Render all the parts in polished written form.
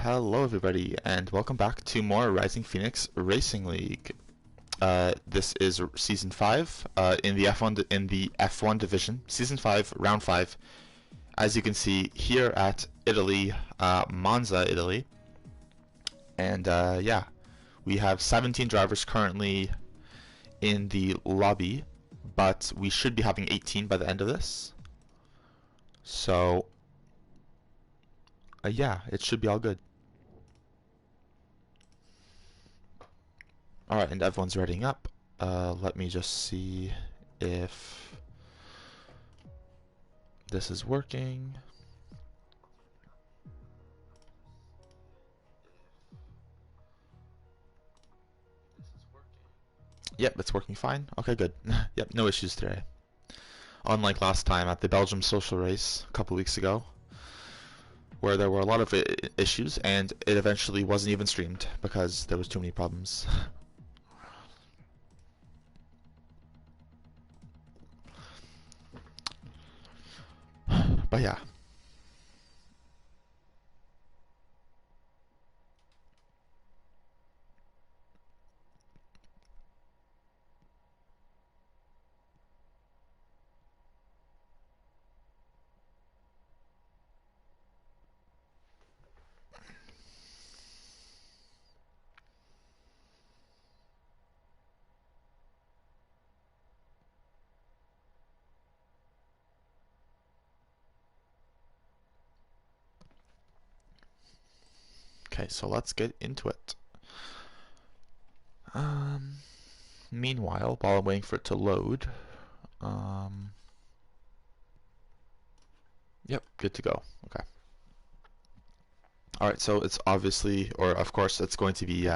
Hello everybody and welcome back to more Rising Phoenix Racing League. This is season 5 in the F1 division, season 5, round 5. As you can see here at Italy, Monza, Italy. And yeah, we have 17 drivers currently in the lobby, but we should be having 18 by the end of this. So yeah, it should be all good. Alright, and everyone's readying up. Let me just see if this is working. Yep, it's working fine. Okay, good. Yep, no issues today. Unlike last time at the Belgium social race a couple weeks ago, where there were a lot of issues and it eventually wasn't even streamed because there was too many problems. But yeah. Okay, so let's get into it. Meanwhile, while I'm waiting for it to load, yep, good to go. Okay. Alright, so it's obviously, or of course, it's going to be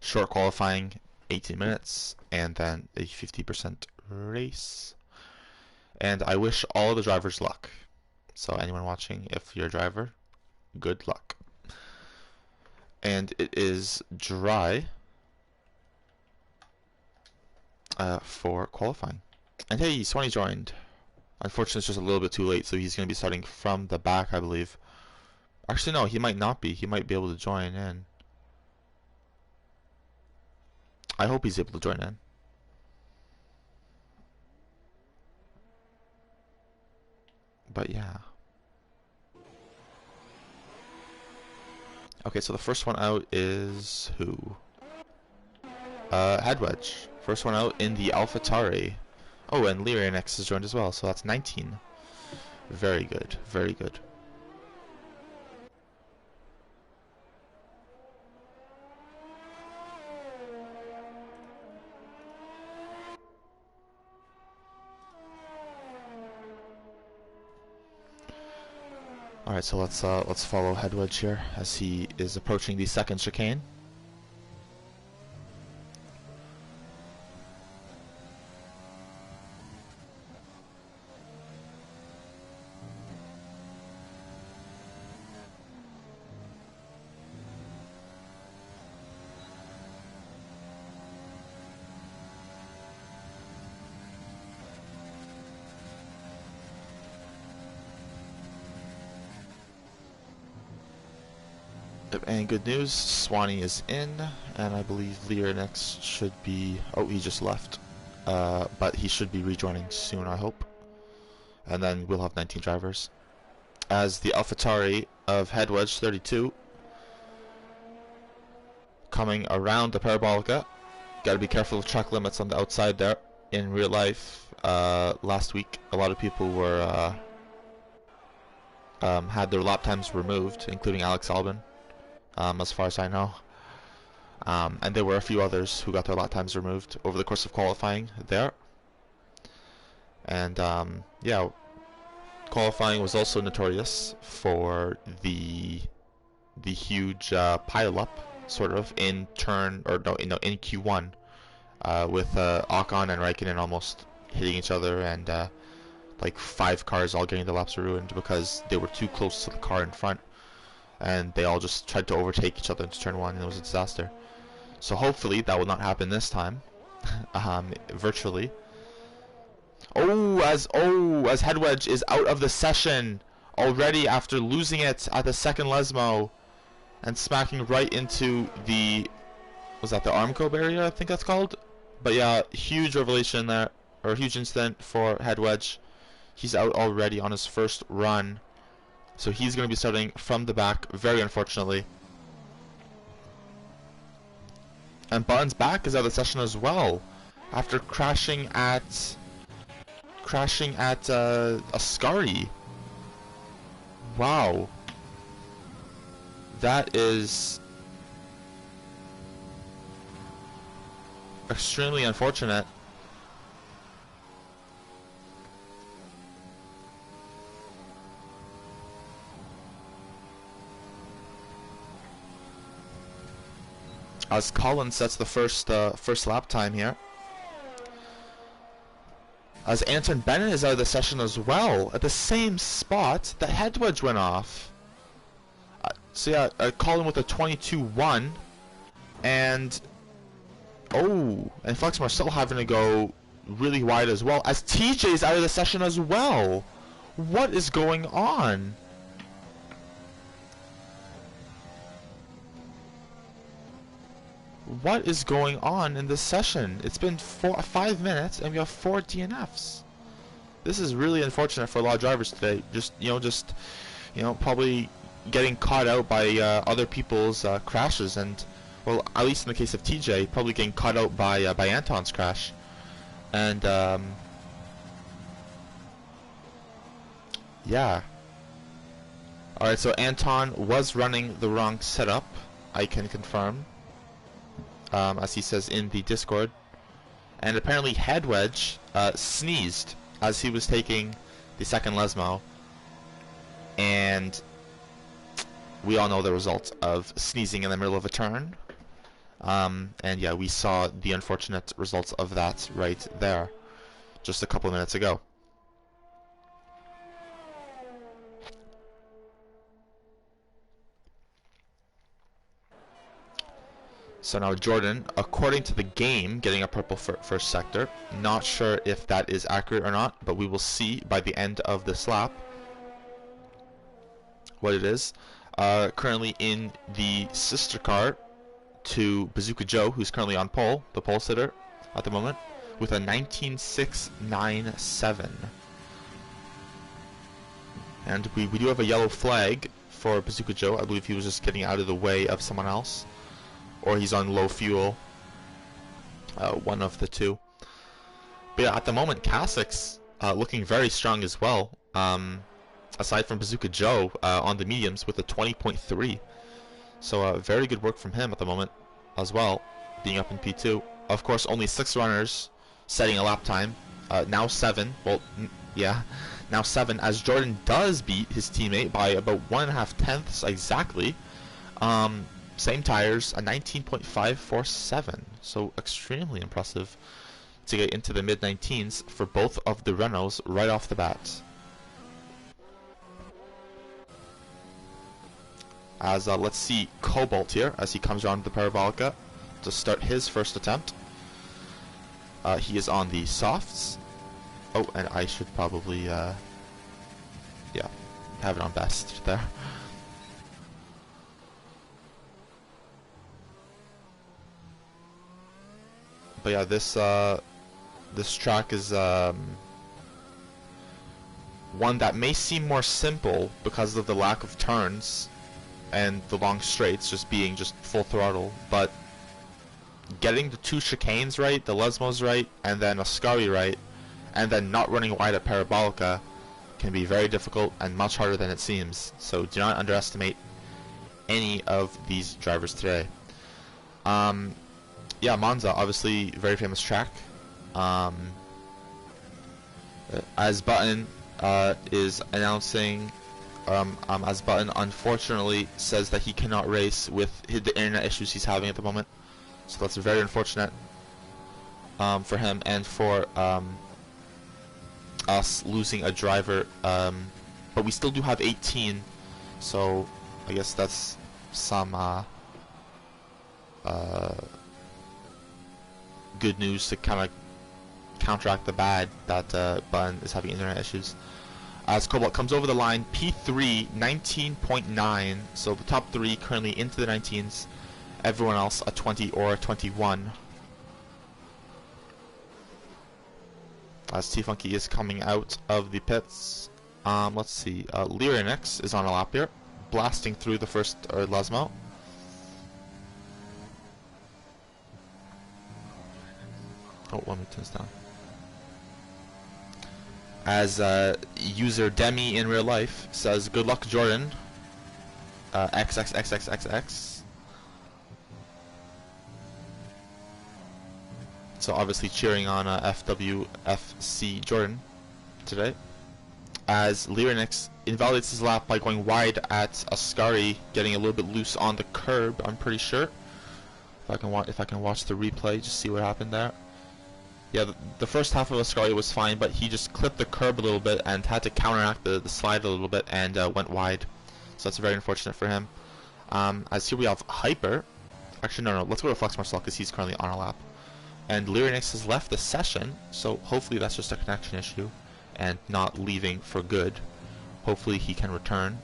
short qualifying, 18 minutes, and then a 50% race. And I wish all of the drivers luck. So anyone watching, if you're a driver, good luck. And it is dry for qualifying. And hey, Swanee joined. Unfortunately, it's just a little bit too late, so he's going to be starting from the back, I believe. Actually, no, he might not be. He might be able to join in. I hope he's able to join in. But yeah. Okay, so the first one out is who? Headwedge. First one out in the AlphaTauri. Oh, and Lyrianex has joined as well, so that's 19. Very good, very good. Alright, so let's follow Headwedge here as he is approaching the second chicane. And good news, Swanee is in, and I believe Lyrianex should be... Oh, he just left. But he should be rejoining soon, I hope. And then we'll have 19 drivers. As the AlphaTauri of Headwedge 32 coming around the Parabolica. Gotta be careful of track limits on the outside there. In real life, last week, a lot of people were had their lap times removed, including Alex Albon. As far as I know. And there were a few others who got their lap times removed over the course of qualifying there. And yeah, qualifying was also notorious for the huge pile-up, sort of, in Q1, with Ocon and Raikkonen almost hitting each other, and like 5 cars all getting their laps ruined because they were too close to the car in front. And they all just tried to overtake each other into turn 1, and it was a disaster. So hopefully that will not happen this time, virtually. As Headwedge is out of the session already after losing it at the second Lesmo. and smacking right into the, was that the Armco barrier, I think that's called? But yeah, huge revelation there, or huge incident for Head Wedge. He's out already on his first run, so he's going to be starting from the back, very unfortunately. And Button's back is out of the session as well, after crashing at Ascari. Wow, that is extremely unfortunate. As Colin sets the first lap time here. As Anton Bennett is out of the session as well, at the same spot that Head Wedge went off. So yeah, Colin with a 22-1, and Flex Marcel having to go really wide as well, as TJ's out of the session as well. What is going on? What is going on in this session? It's been 5 minutes and we have 4 DNFs. This is really unfortunate for a lot of drivers today. Just probably getting caught out by other people's crashes, and well, at least in the case of TJ, probably getting caught out by Anton's crash. And yeah. Alright, so Anton was running the wrong setup, I can confirm. As he says in the Discord. And apparently Head Wedge sneezed as he was taking the second Lesmo. And we all know the result of sneezing in the middle of a turn. And yeah, we saw the unfortunate results of that right there just a couple of minutes ago. So now Jordan, according to the game, getting a purple first sector. Not sure if that is accurate or not, but we will see by the end of this lap what it is. Currently in the sister car to Bazooka Joe, who's currently on pole, the pole sitter at the moment, with a 19.697. And we do have a yellow flag for Bazooka Joe. I believe he was just getting out of the way of someone else, or he's on low fuel, one of the two. But yeah, at the moment, Cassix looking very strong as well, aside from Bazooka Joe on the mediums with a 20.3. So very good work from him at the moment as well, being up in P2. Of course, only 6 runners setting a lap time, now 7, well, yeah, now 7, as Jordan does beat his teammate by about 1.5 tenths exactly. Same tires, a 19.547, so extremely impressive to get into the mid-19s for both of the Renaults right off the bat. As let's see Cobalt here as he comes around the Parabolica to start his first attempt. He is on the softs. Oh, and I should probably yeah, have it on best there. But yeah, this track is one that may seem more simple because of the lack of turns and the long straights just being just full throttle, but getting the 2 chicanes right, the Lesmos right, and then Ascari right, and then not running wide at Parabolica can be very difficult and much harder than it seems. So do not underestimate any of these drivers today. Yeah, Monza, obviously very famous track. As Button is announcing, as Button unfortunately says that he cannot race with the internet issues he's having at the moment. So that's very unfortunate for him and for us losing a driver. But we still do have 18, so I guess that's some good news to kind of counteract the bad that Button is having internet issues. as Cobalt comes over the line. P3 19.9, so the top 3 currently into the 19s, everyone else a 20 or a 21. As T-Funky is coming out of the pits. Let's see, Lyrinix is on a lap here, blasting through the first Lesmo. Oh, let me turn this down. As user Demi in real life says, "Good luck, Jordan." XXXXXX. So obviously cheering on FWFC Jordan today. As Lyrinix invalidates his lap by going wide at Ascari, getting a little bit loose on the curb. I'm pretty sure. If I can watch the replay, just see what happened there. Yeah, the first half of Ascari was fine, but he just clipped the curb a little bit and had to counteract the slide a little bit and went wide. So that's very unfortunate for him. As here we have Hyper. Actually, no, let's go to Flex Marcel because he's currently on a lap. And Lyrinix has left the session, so hopefully that's just a connection issue and not leaving for good. Hopefully he can return.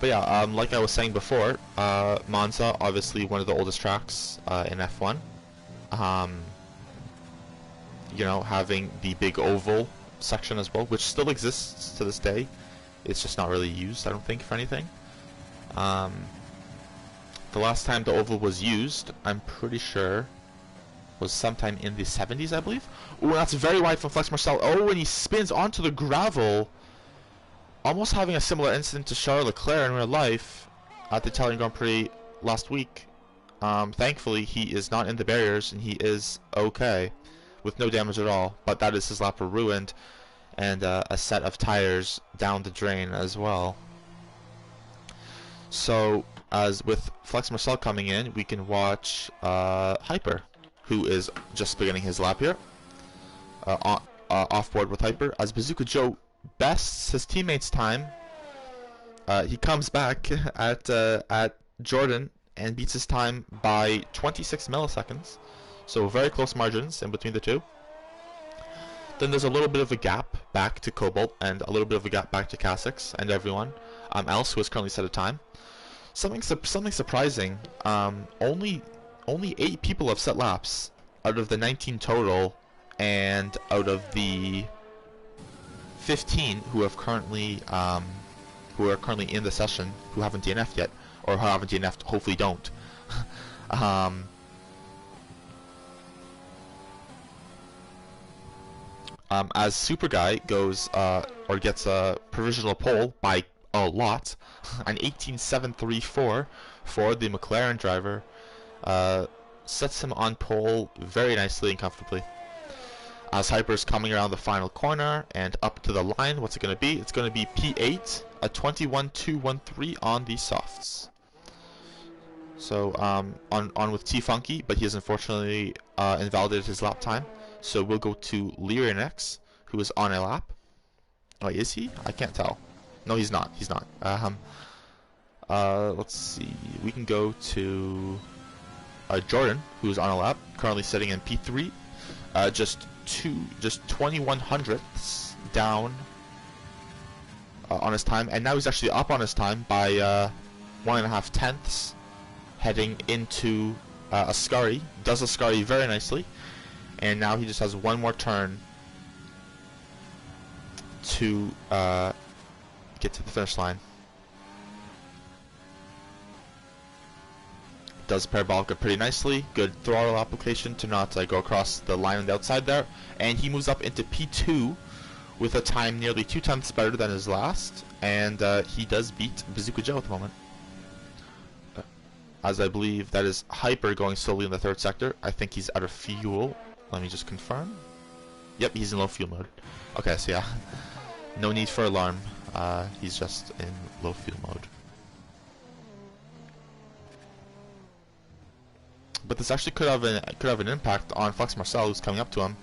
But yeah, like I was saying before, Monza, obviously one of the oldest tracks in F1. You know, having the big oval section as well, which still exists to this day. It's just not really used, I don't think, for anything. The last time the oval was used, I'm pretty sure, was sometime in the 70s, I believe. Ooh, that's very wide from Flex Marcel. Oh, and he spins onto the gravel. Almost having a similar incident to Charles Leclerc in real life at the Italian Grand Prix last week. Thankfully, he is not in the barriers and he is okay with no damage at all. But that is his lap ruined, and a set of tires down the drain as well. So, as with Flex Marcel coming in, we can watch Hyper, who is just beginning his lap here. Off board with Hyper, as Bazooka Joe bests his teammates' time. He comes back at Jordan and beats his time by 26 milliseconds. So very close margins in between the two. Then there's a little bit of a gap back to Cobalt and a little bit of a gap back to Cassix and everyone else who has currently set a time. Something surprising. Only 8 people have set laps out of the 19 total, and out of the 15 who are currently in the session who haven't DNF'd yet, or who haven't DNF'd, hopefully don't. As Super Guy goes or gets a provisional pole by a lot, an 18.734 for the McLaren driver, sets him on pole very nicely and comfortably. As Hyper's coming around the final corner and up to the line, what's it going to be? It's going to be P8, a 21.213 on the softs. So on with T-Funky, but he has unfortunately invalidated his lap time. So we'll go to Lyrinix, who is on a lap. Oh, is he? I can't tell. No, he's not. He's not. Let's see. We can go to Jordan, who is on a lap, currently sitting in P3, just 21 hundredths down on his time, and now he's actually up on his time by 1.5 tenths, heading into Ascari. Does Ascari very nicely, and now he just has one more turn to get to the finish line. Does Parabolica pretty nicely. Good throttle application to not go across the line on the outside there. And he moves up into P2 with a time nearly 2 tenths better than his last. And he does beat Bazooka Joe at the moment. As I believe that is Hyper going slowly in the third sector. I think he's out of fuel. Let me just confirm. Yep, he's in low fuel mode. Okay, so yeah. No need for alarm. He's just in low fuel mode. But this actually could have an impact on Flex Marcel, who's coming up to him.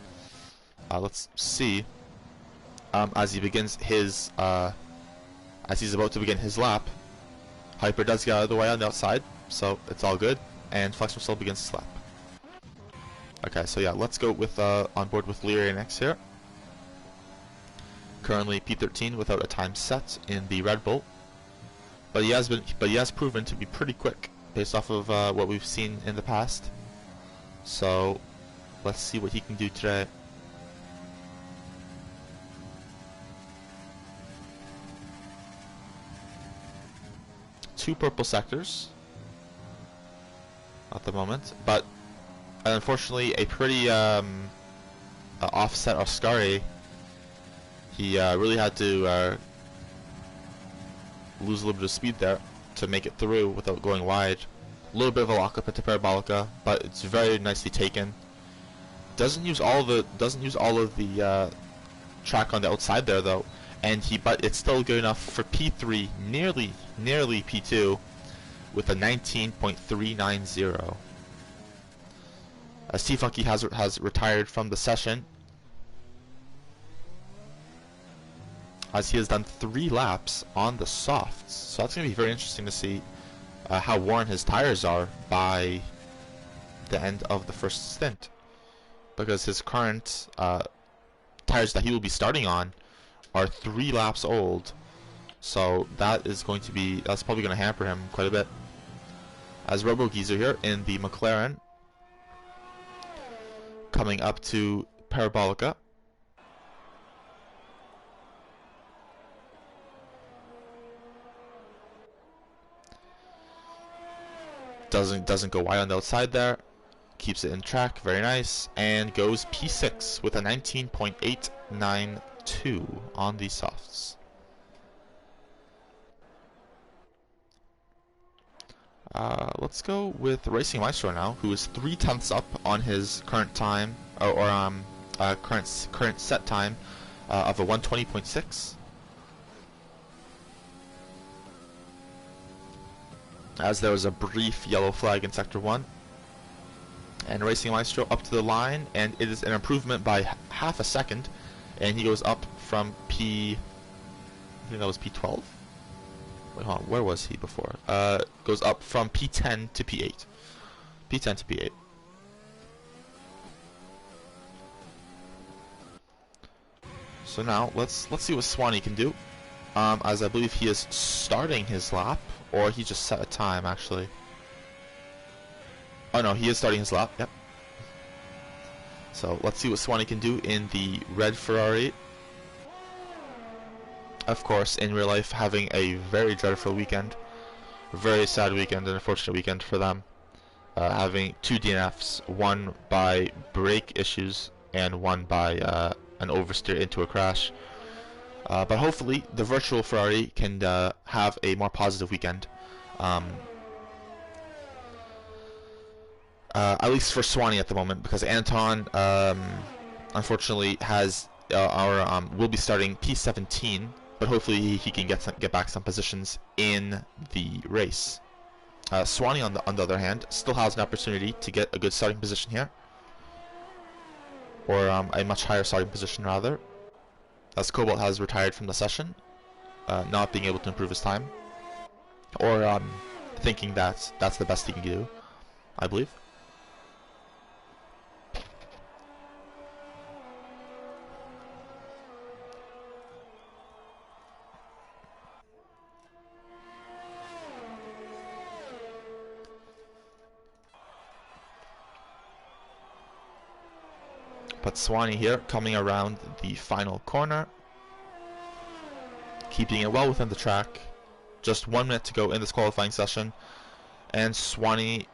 Let's see. As he begins his as he's about to begin his lap, Hyper does get out of the way on the outside, so it's all good, and Flex Marcel begins his lap. Okay, so yeah, let's go with on board with Lyrian X here. Currently P13 without a time set in the Red Bull, but he has proven to be pretty quick based off of what we've seen in the past. So let's see what he can do today. Two purple sectors at the moment, but unfortunately a pretty offset Oscari. He really had to lose a little bit of speed there to make it through without going wide. A little bit of a lockup into Parabolica, but it's very nicely taken. Doesn't use all of the track on the outside there though, but it's still good enough for P3, nearly P2, with a 19.390. As T-Funky has retired from the session, as he has done 3 laps on the softs. So that's going to be very interesting to see how worn his tires are by the end of the first stint, because his current tires that he will be starting on are 3 laps old. So that's probably going to hamper him quite a bit. As Robo Geezer here in the McLaren, coming up to Parabolica. Doesn't go wide on the outside there. Keeps it in track, very nice, and goes P6 with a 19.892 on the softs. Let's go with Racing Maestro now, who is 0.3 up on his current time, current set time of a 120.6. As there was a brief yellow flag in Sector 1. And Racing Maestro up to the line, and it is an improvement by half a second, and he goes up from I think that was P12? Wait, hold on, where was he before? Goes up from P10 to P8. P10 to P8. So now, let's see what Swanee can do. As I believe he is starting his lap, or he just set a time, actually. Oh no, he is starting his lap, yep. So let's see what Swanee can do in the red Ferrari. Of course, in real life, having a very dreadful weekend. Very sad weekend, and unfortunate weekend for them. Having 2 DNFs, one by brake issues, and one by an oversteer into a crash. But hopefully, the virtual Ferrari can have a more positive weekend. At least for Swanee at the moment, because Anton, unfortunately, will be starting P17, but hopefully he can get back some positions in the race. Swanee, on the other hand, still has an opportunity to get a good starting position here, or a much higher starting position rather, as Cobalt has retired from the session, not being able to improve his time, or thinking that that's the best he can do, I believe. But Swanee here, coming around the final corner, keeping it well within the track. Just 1 minute to go in this qualifying session, and Swanee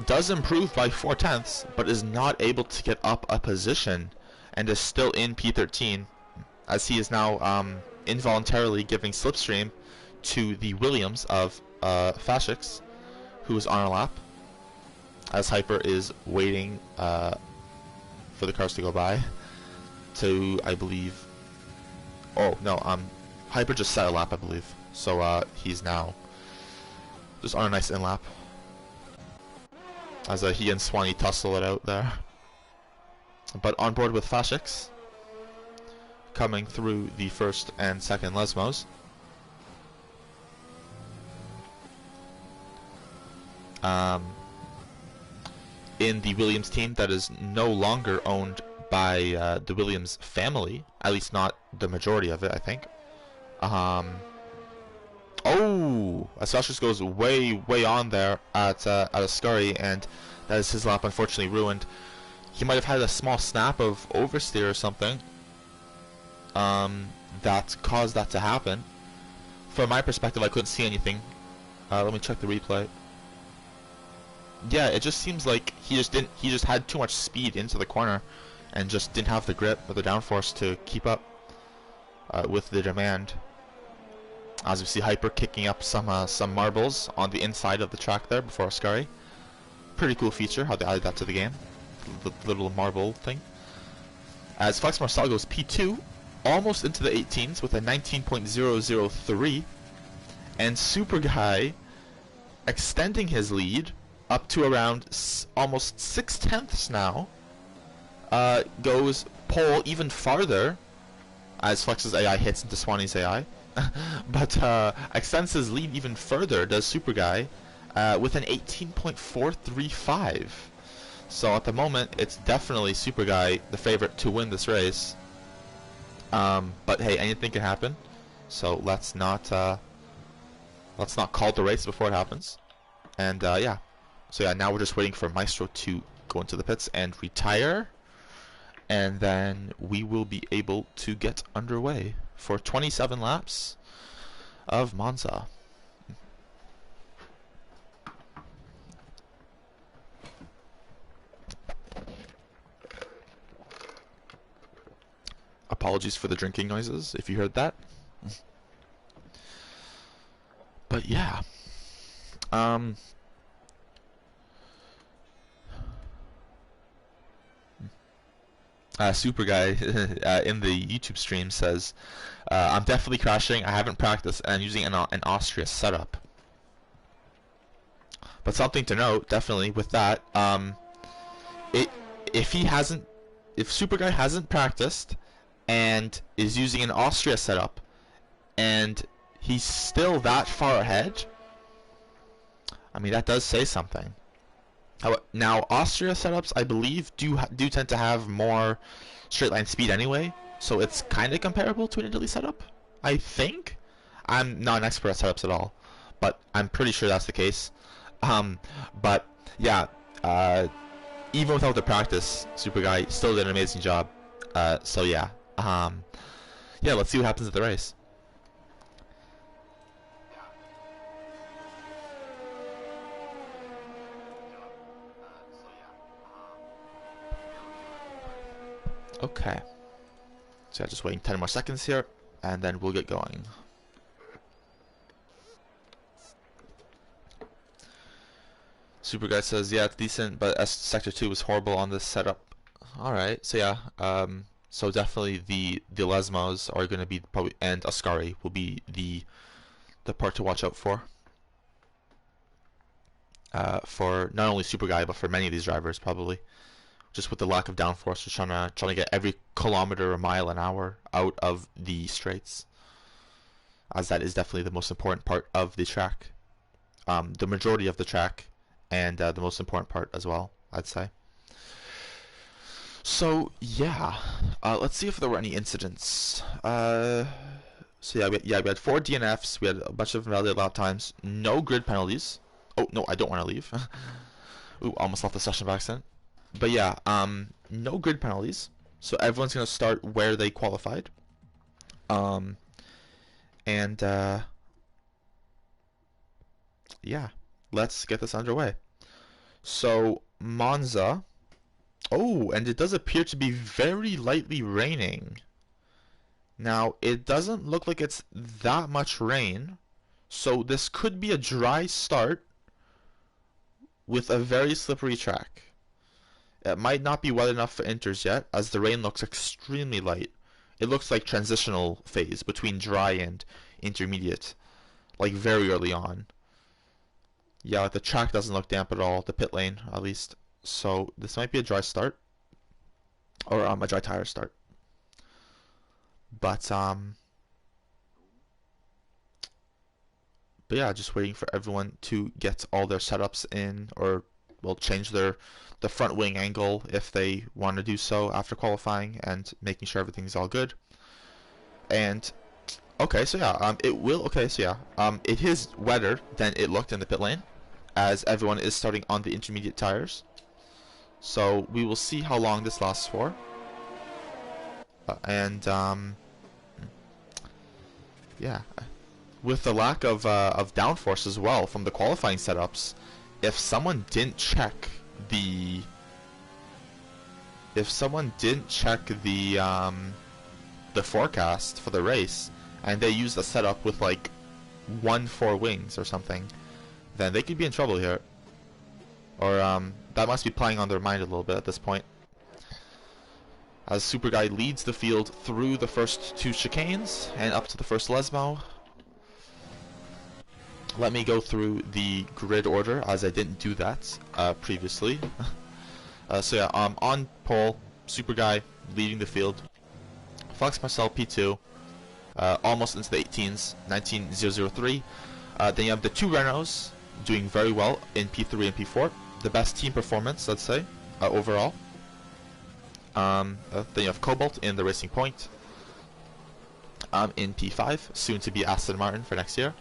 does improve by 0.4, but is not able to get up a position, and is still in P13, as he is now involuntarily giving slipstream to the Williams of Fashix, who is on a lap, as Hyper is waiting for the cars to go by to, I believe, oh no, Hyper just set a lap, I believe, so he's now just on a nice in lap, as he and Swanee tussle it out there. But on board with Fashix, coming through the first and second Lesmos. in the Williams team that is no longer owned by the Williams family, at least not the majority of it, I think. Oh, Asashis goes way on there at Ascari, and that is his lap unfortunately ruined. He might have had a small snap of oversteer or something that caused that to happen. From my perspective, I couldn't see anything. Let me check the replay. Yeah, it just seems like he just had too much speed into the corner and just didn't have the grip or the downforce to keep up with the demand. As we see Hyper kicking up some marbles on the inside of the track there before Ascari. Pretty cool feature how they added that to the game. The little marble thing. As Flex Marcel goes P2, almost into the 18s with a 19.003, and Super Guy extending his lead up to around almost 6/10 now. Goes pole even farther as Flex's AI hits into Swanee's AI. But extends his lead even further, does Super Guy, with an 18.435. So at the moment, it's definitely Super Guy the favorite to win this race. But hey, anything can happen. So let's not call the race before it happens. And yeah, so yeah, now we're just waiting for Maestro to go into the pits and retire, and then we will be able to get underway for 27 laps of Monza. Apologies for the drinking noises if you heard that. But yeah. Super Guy in the YouTube stream says, I'm definitely crashing. I haven't practiced and I'm using an Austria setup. But something to note, definitely, with that, if Super Guy hasn't practiced and is using an Austria setup and he's still that far ahead, I mean, that does say something. Now, Austria setups, I believe, do tend to have more straight line speed anyway, so it's kind of comparable to an Italy setup, I think. I'm not an expert at setups at all, but I'm pretty sure that's the case. But yeah, even without the practice, Super Guy still did an amazing job. So yeah, yeah, let's see what happens at the race. Okay, so yeah, just waiting 10 more seconds here, and then we'll get going. Super Guy says, yeah, it's decent, but Sector 2 was horrible on this setup. Alright, so yeah, so definitely the Lesmos are going to be probably, and Ascari will be the part to watch out for not only Super Guy, but for many of these drivers, probably. Just with the lack of downforce, just trying to get every kilometer or mile an hour out of the straights, as that is definitely the most important part of the track, the majority of the track, and the most important part as well, I'd say. So yeah, let's see if there were any incidents. So yeah, we had 4 DNFs, we had a bunch of invalidated lap times, no grid penalties. Oh no, I don't want to leave. Ooh, almost left the session by accident. But yeah, no grid penalties, so everyone's gonna start where they qualified. And yeah, let's get this underway. So Monza. Oh, and it does appear to be very lightly raining. Now, it doesn't look like it's that much rain, so this could be a dry start with a very slippery track. It might not be wet enough for inters yet, as the rain looks extremely light. It looks like transitional phase between dry and intermediate, like very early on. Yeah, the track doesn't look damp at all, the pit lane at least. So this might be a dry start, or a dry tire start. But yeah, just waiting for everyone to get all their setups in, or will change the front wing angle if they want to do so after qualifying and making sure everything's all good. And okay, so yeah, it is wetter than it looked in the pit lane, as everyone is starting on the intermediate tires. So we will see how long this lasts for. Yeah, with the lack of downforce as well from the qualifying setups, if someone didn't check the forecast for the race and they used a setup with like 1-4 wings or something, then they could be in trouble here. Or that must be playing on their mind a little bit at this point, as Super Guy leads the field through the first 2 chicanes and up to the first Lesmo. Let me go through the grid order, as I didn't do that previously. So yeah, on pole, Super Guy leading the field. Flex Marcel P2, almost into the 18s, 19.003. Then you have the 2 Renaults doing very well in P3 and P4. The best team performance, let's say, overall. Then you have Cobalt in the Racing Point in P5, soon to be Aston Martin for next year.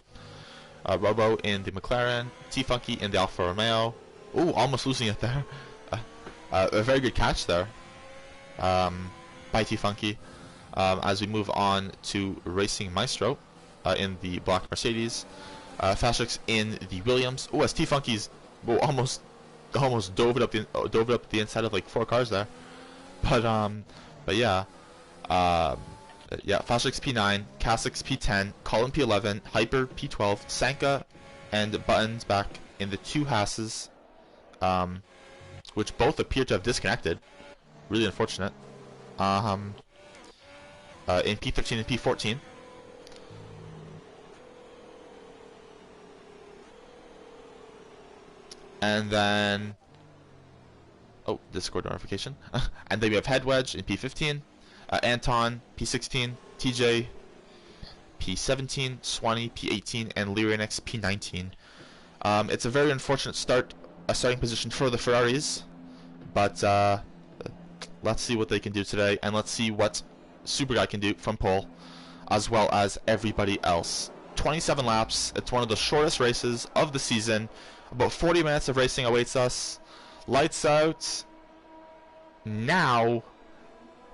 Robo in the McLaren, T-Funky in the Alfa Romeo. Ooh, almost losing it there. A very good catch there by T-Funky. As we move on to Racing Maestro in the black Mercedes. Fashlix in the Williams. Oh, as T-Funky's almost dove it up the inside of like 4 cars there. But yeah, Fashlix P9, Kasix P10, Colin P11, Hyper P12, Sanka and Buttons back in the 2 Hasses, which both appear to have disconnected. Really unfortunate. In P13 and P14. And then, oh, Discord notification. And then we have Head Wedge in P15, Anton P16, TJ P17, Swanee P18, and Lyrinx P19. It's a very unfortunate starting position for the Ferraris, but let's see what they can do today, and let's see what Super Guy can do from pole, as well as everybody else. 27 laps. It's one of the shortest races of the season. About 40 minutes of racing awaits us. Lights out now,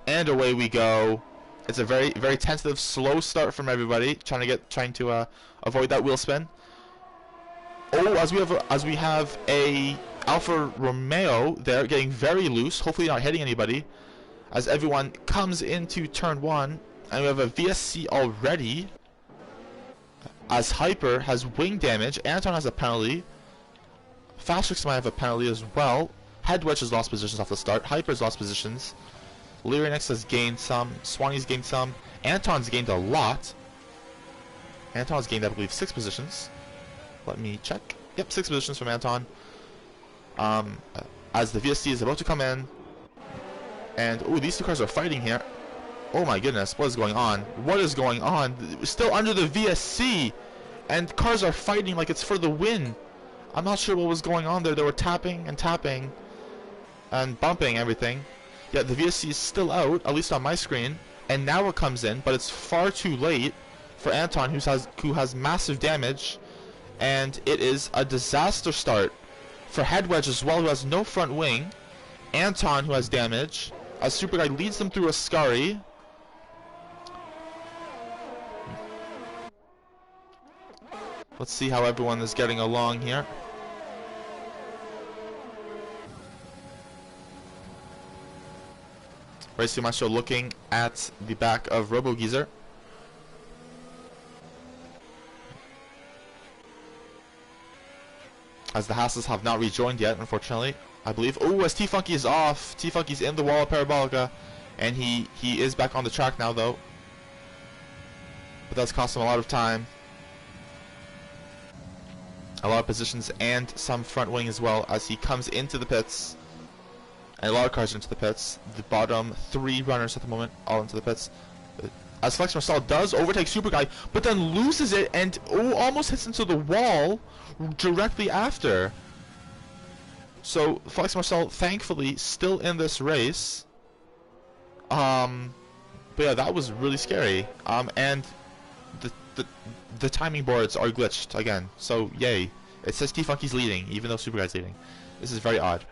and away we go. It's a very, very tentative, slow start from everybody, trying to avoid that wheel spin. Oh, as we have a Alfa Romeo there getting very loose, hopefully not hitting anybody, as everyone comes into turn 1, and we have a VSC already, as Hyper has wing damage, Anton has a penalty, Fashlix might have a penalty as well, Head Wedge has lost positions off the start, Hyper's lost positions, Lyrinx has gained some, Swanee's gained some, Anton's gained a lot. Anton's gained, I believe, 6 positions. Let me check. Yep, 6 positions from Anton. As the VSC is about to come in, and oh, these 2 cars are fighting here. Oh my goodness, what is going on? What is going on? Still under the VSC, and cars are fighting like it's for the win. I'm not sure what was going on there. They were tapping and bumping everything. Yeah, the VSC is still out, at least on my screen, and now it comes in, but it's far too late for Anton, who has massive damage, and it is a disaster start for Head Wedge as well, who has no front wing. Anton, who has damage, as Super Guy leads them through a scurry. Let's see how everyone is getting along here. Racing Maestro looking at the back of RoboGeezer. As the Hasses have not rejoined yet, unfortunately, I believe. Oh, as T-Funky is off. T-Funky's in the wall of Parabolica, and he is back on the track now, though. But that's cost him a lot of time. A lot of positions and some front wing as well, as he comes into the pits. And a lot of cars into the pits. The bottom 3 runners at the moment, all into the pits. As Flex Marcel does overtake Super Guy, but then loses it and almost hits into the wall directly after. So Felix Marcel, thankfully, still in this race. But yeah, that was really scary. And the timing boards are glitched again. So yay! It says T-Funky's leading, even though Super Guy's leading. This is very odd.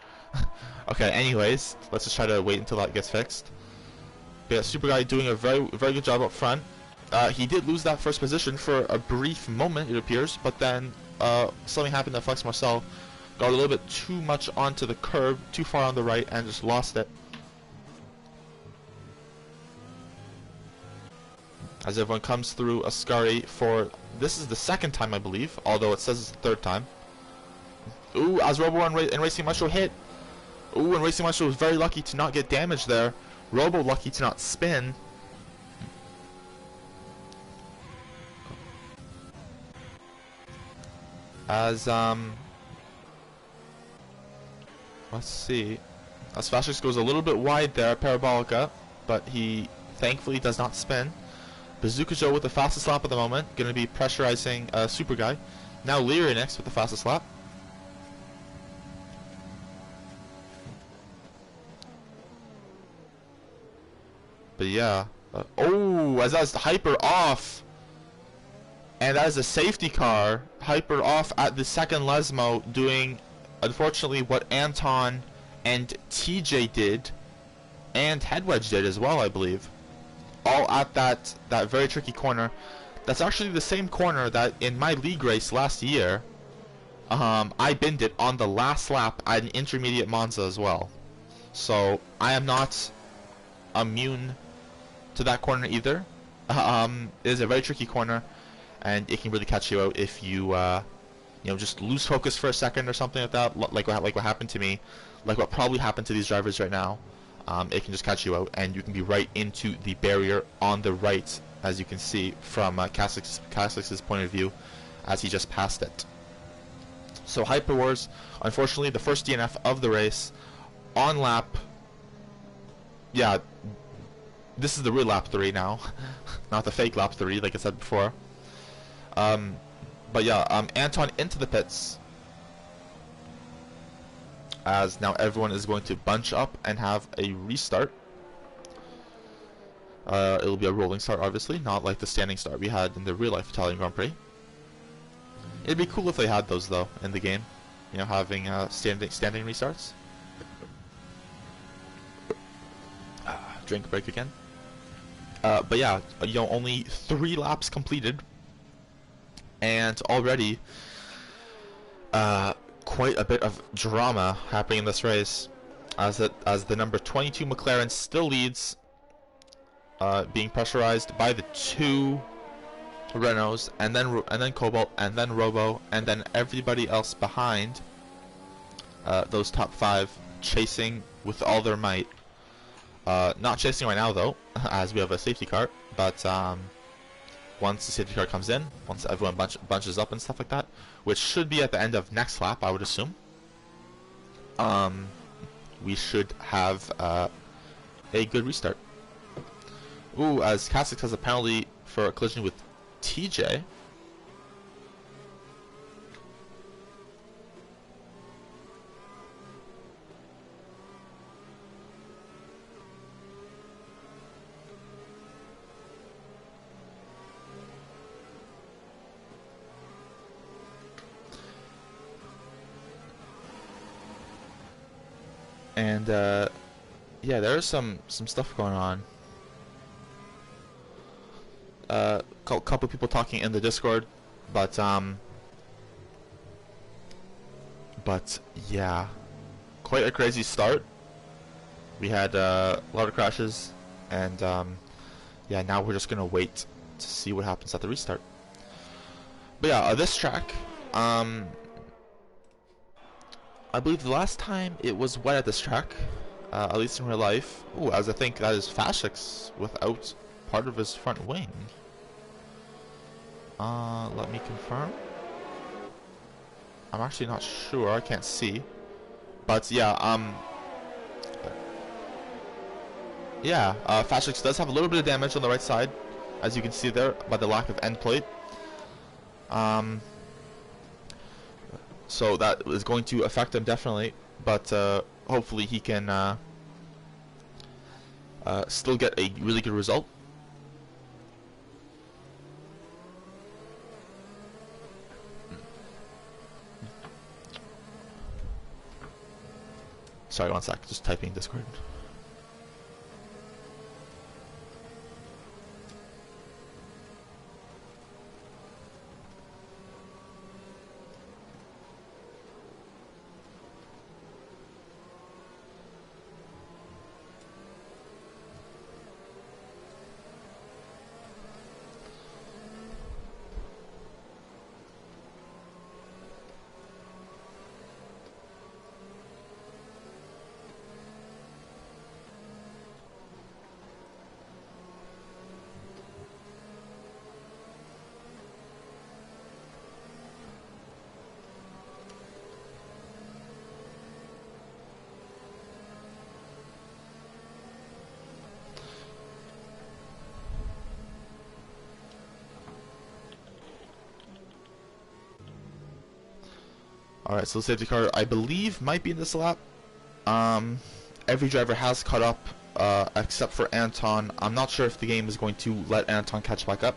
Okay, anyways, let's just try to wait until that gets fixed. But yeah, Super Guy doing a very good job up front. He did lose that first position for a brief moment, it appears, but then something happened that Felix Marcel got a little bit too much onto the curb, too far on the right, and just lost it. As everyone comes through Ascari for, this is the second time I believe, although it says it's the third time. Ooh, as Robo and Racing Maestro hit. Ooh, and Racing Maestro was very lucky to not get damaged there. Robo lucky to not spin. As let's see, as Fascix goes a little bit wide there, Parabolica, but he thankfully does not spin. Bazooka Joe with the fastest lap at the moment, going to be pressurizing Super Guy. Now Leary next with the fastest lap. But yeah, oh, as that's Hyper off. And that is a safety car. Hyper off at the second Lesmo, doing, unfortunately, what Anton and TJ did, and Headwedge did as well, I believe. All at that very tricky corner. That's actually the same corner that in my league race last year, I binned it on the last lap at an intermediate Monza as well. So I am not immune to that corner either. It is a very tricky corner, and it can really catch you out if you, you know, just lose focus for a second or something like that, like what happened to me, like what probably happened to these drivers right now. It can just catch you out, and you can be right into the barrier on the right, as you can see from Kasix's point of view, as he just passed it. So Hyper Wars, unfortunately, the first DNF of the race, on lap. Yeah, this is the real lap 3 now, not the fake lap 3 like I said before. But yeah, Anton into the pits, as now everyone is going to bunch up and have a restart. It'll be a rolling start, obviously, not like the standing start we had in the real-life Italian Grand Prix. It'd be cool if they had those, though, in the game. You know, having standing restarts. Drink break again. But yeah, you know, only 3 laps completed, and already quite a bit of drama happening in this race, as the number 22 McLaren still leads, being pressurized by the 2 Renaults, and then Cobalt, and then Robo, and then everybody else behind, those top 5 chasing with all their might. Not chasing right now though, as we have a safety car, but once the safety car comes in, once everyone bunches up and stuff like that, which should be at the end of next lap, I would assume, we should have a good restart. Ooh, as Kasix has a penalty for a collision with TJ. And yeah, there's some stuff going on. Couple people talking in the Discord, but yeah, quite a crazy start. We had a lot of crashes, and yeah, now we're just gonna wait to see what happens at the restart. But yeah, this track, I believe the last time it was wet at this track, at least in real life. Ooh, as I think that is Fascix without part of his front wing. Let me confirm. I'm actually not sure, I can't see. But yeah, Fascix does have a little bit of damage on the right side, as you can see there, by the lack of end plate. So that is going to affect him definitely. but hopefully he can still get a really good result. Sorry, one sec, just typing Discord. Alright, so the safety car, I believe, might be in this lap. Every driver has caught up, except for Anton. I'm not sure if the game is going to let Anton catch back up.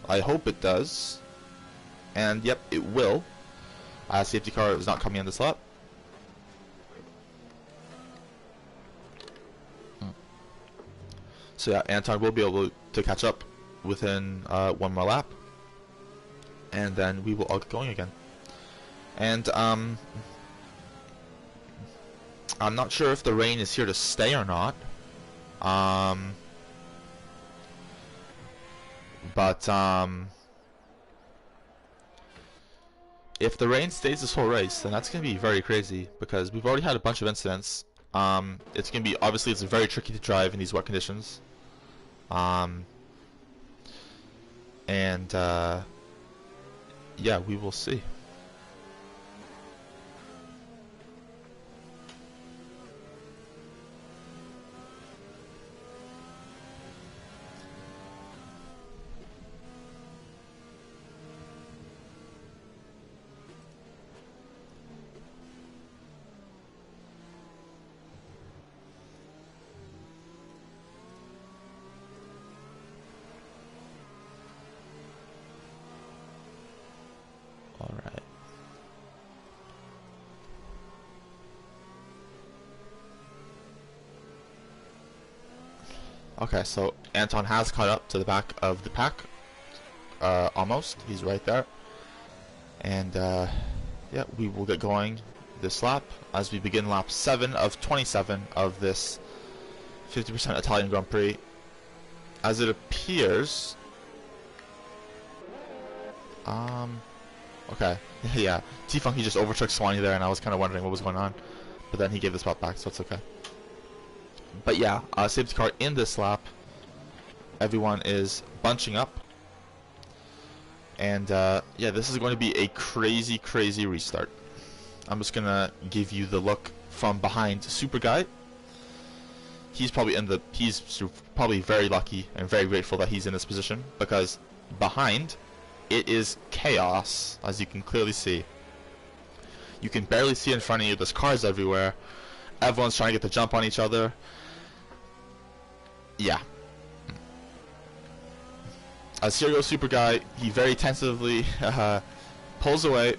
I hope it does. And yep, it will. Safety car is not coming in this lap. So yeah, Anton will be able to catch up within one more lap. And then we will all get going again. And I'm not sure if the rain is here to stay or not. If the rain stays this whole race, then that's gonna be very crazy because we've already had a bunch of incidents. It's gonna be, obviously it's very tricky to drive in these wet conditions. Yeah, we will see. Alright. Okay, so Anton has caught up to the back of the pack. Almost. He's right there. And yeah, we will get going this lap as we begin lap 7 of 27 of this 50% Italian Grand Prix. As it appears... Okay, yeah, T-Funky just overtook Swanee there and I was kind of wondering what was going on. But then he gave the spot back, so it's okay. But yeah, safety car in this lap. Everyone is bunching up. And yeah, this is going to be a crazy, crazy restart. I'm just going to give you the look from behind Super Guy. He's probably probably very lucky and very grateful that he's in this position, because behind it is chaos, as you can clearly see. You can barely see in front of you. There's cars everywhere. Everyone's trying to get the jump on each other. Yeah. As here goes Super Guy, he very tentatively pulls away,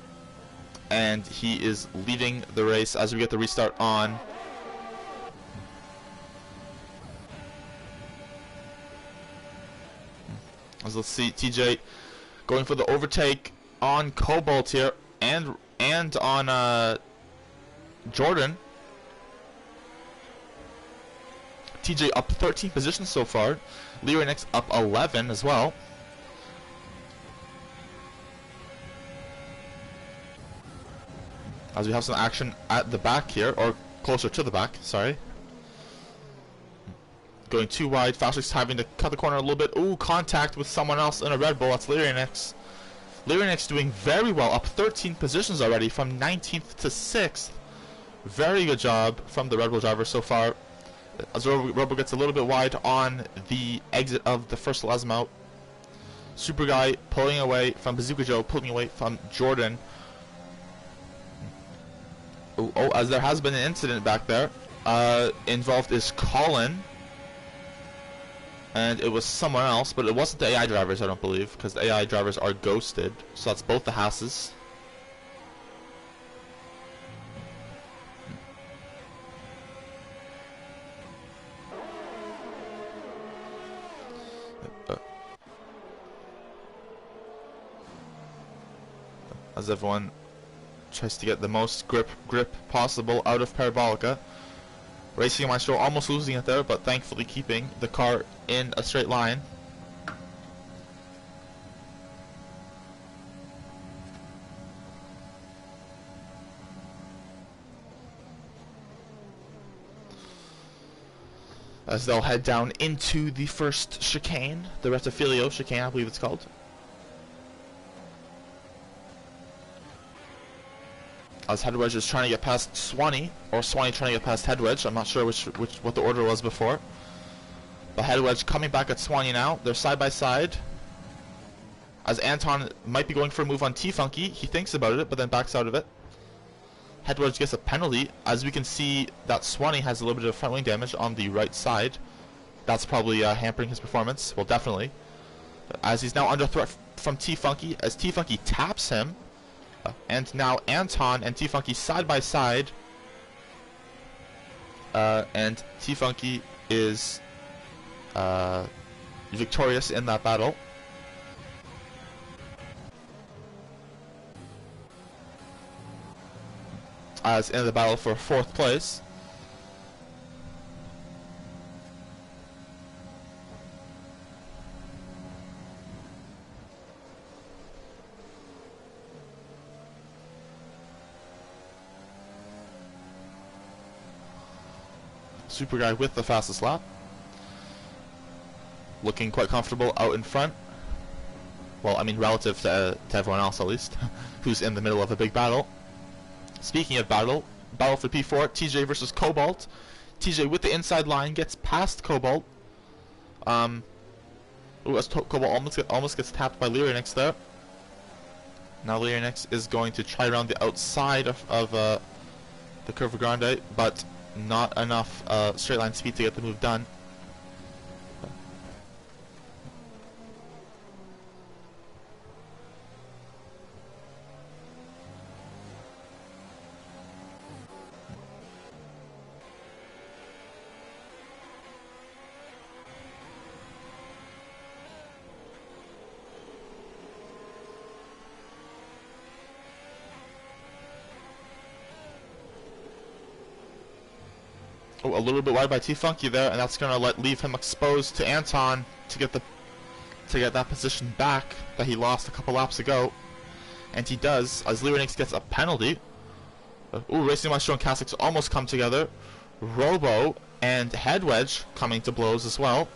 and he is leading the race as we get the restart on. As let's see, TJ going for the overtake on Cobalt here, and on Jordan. TJ up 13 positions so far. Lyrinix up 11 as well. As we have some action at the back here, or closer to the back, sorry. Going too wide, Fastrix having to cut the corner a little bit. Ooh, contact with someone else in a Red Bull, that's Lyrinix. Lyrinix doing very well, up 13 positions already, from 19th to 6th. Very good job from the Red Bull driver so far. As Red Bull gets a little bit wide on the exit of the first Lesmo. Super Guy pulling away from Bazooka Joe, pulling away from Jordan. Oh, as there has been an incident back there. Involved is Colin. And it was someone else, but it wasn't the AI drivers, I don't believe, because the AI drivers are ghosted. So that's both the Hasses. As everyone tries to get the most grip possible out of Parabolica. Racing Maestro almost losing it there, but thankfully keeping the car in a straight line. As they'll head down into the first chicane, the Rettifilio chicane, I believe it's called. As Headwedge is trying to get past Swanee, or Swanee trying to get past Headwedge. I'm not sure what the order was before. But Headwedge coming back at Swanee now. They're side by side. As Anton might be going for a move on T-Funky. He thinks about it, but then backs out of it. Headwedge gets a penalty. As we can see that Swanee has a little bit of front wing damage on the right side. That's probably hampering his performance. Well, definitely. As he's now under threat from T-Funky. As T-Funky taps him. And now Anton and T-Funky side by side. And T-Funky is victorious in that battle. As in the battle for 4th place. Super Guy with the fastest lap. Looking quite comfortable out in front. Well, I mean relative to everyone else at least, who's in the middle of a big battle. Speaking of battle for P4, TJ versus Cobalt. TJ with the inside line gets past Cobalt. Cobalt almost gets tapped by Lyrinix there. Now Lyrinix is going to try around the outside of the Curva Grande, but not enough straight line speed to get the move done. Oh, a little bit wide by T-Funky there, and that's gonna leave him exposed to Anton to get that position back that he lost a couple laps ago. And he does, as Lyrinix gets a penalty. Ooh, Racing Maestro and Cassix almost come together. Robo and Headwedge coming to blows as well.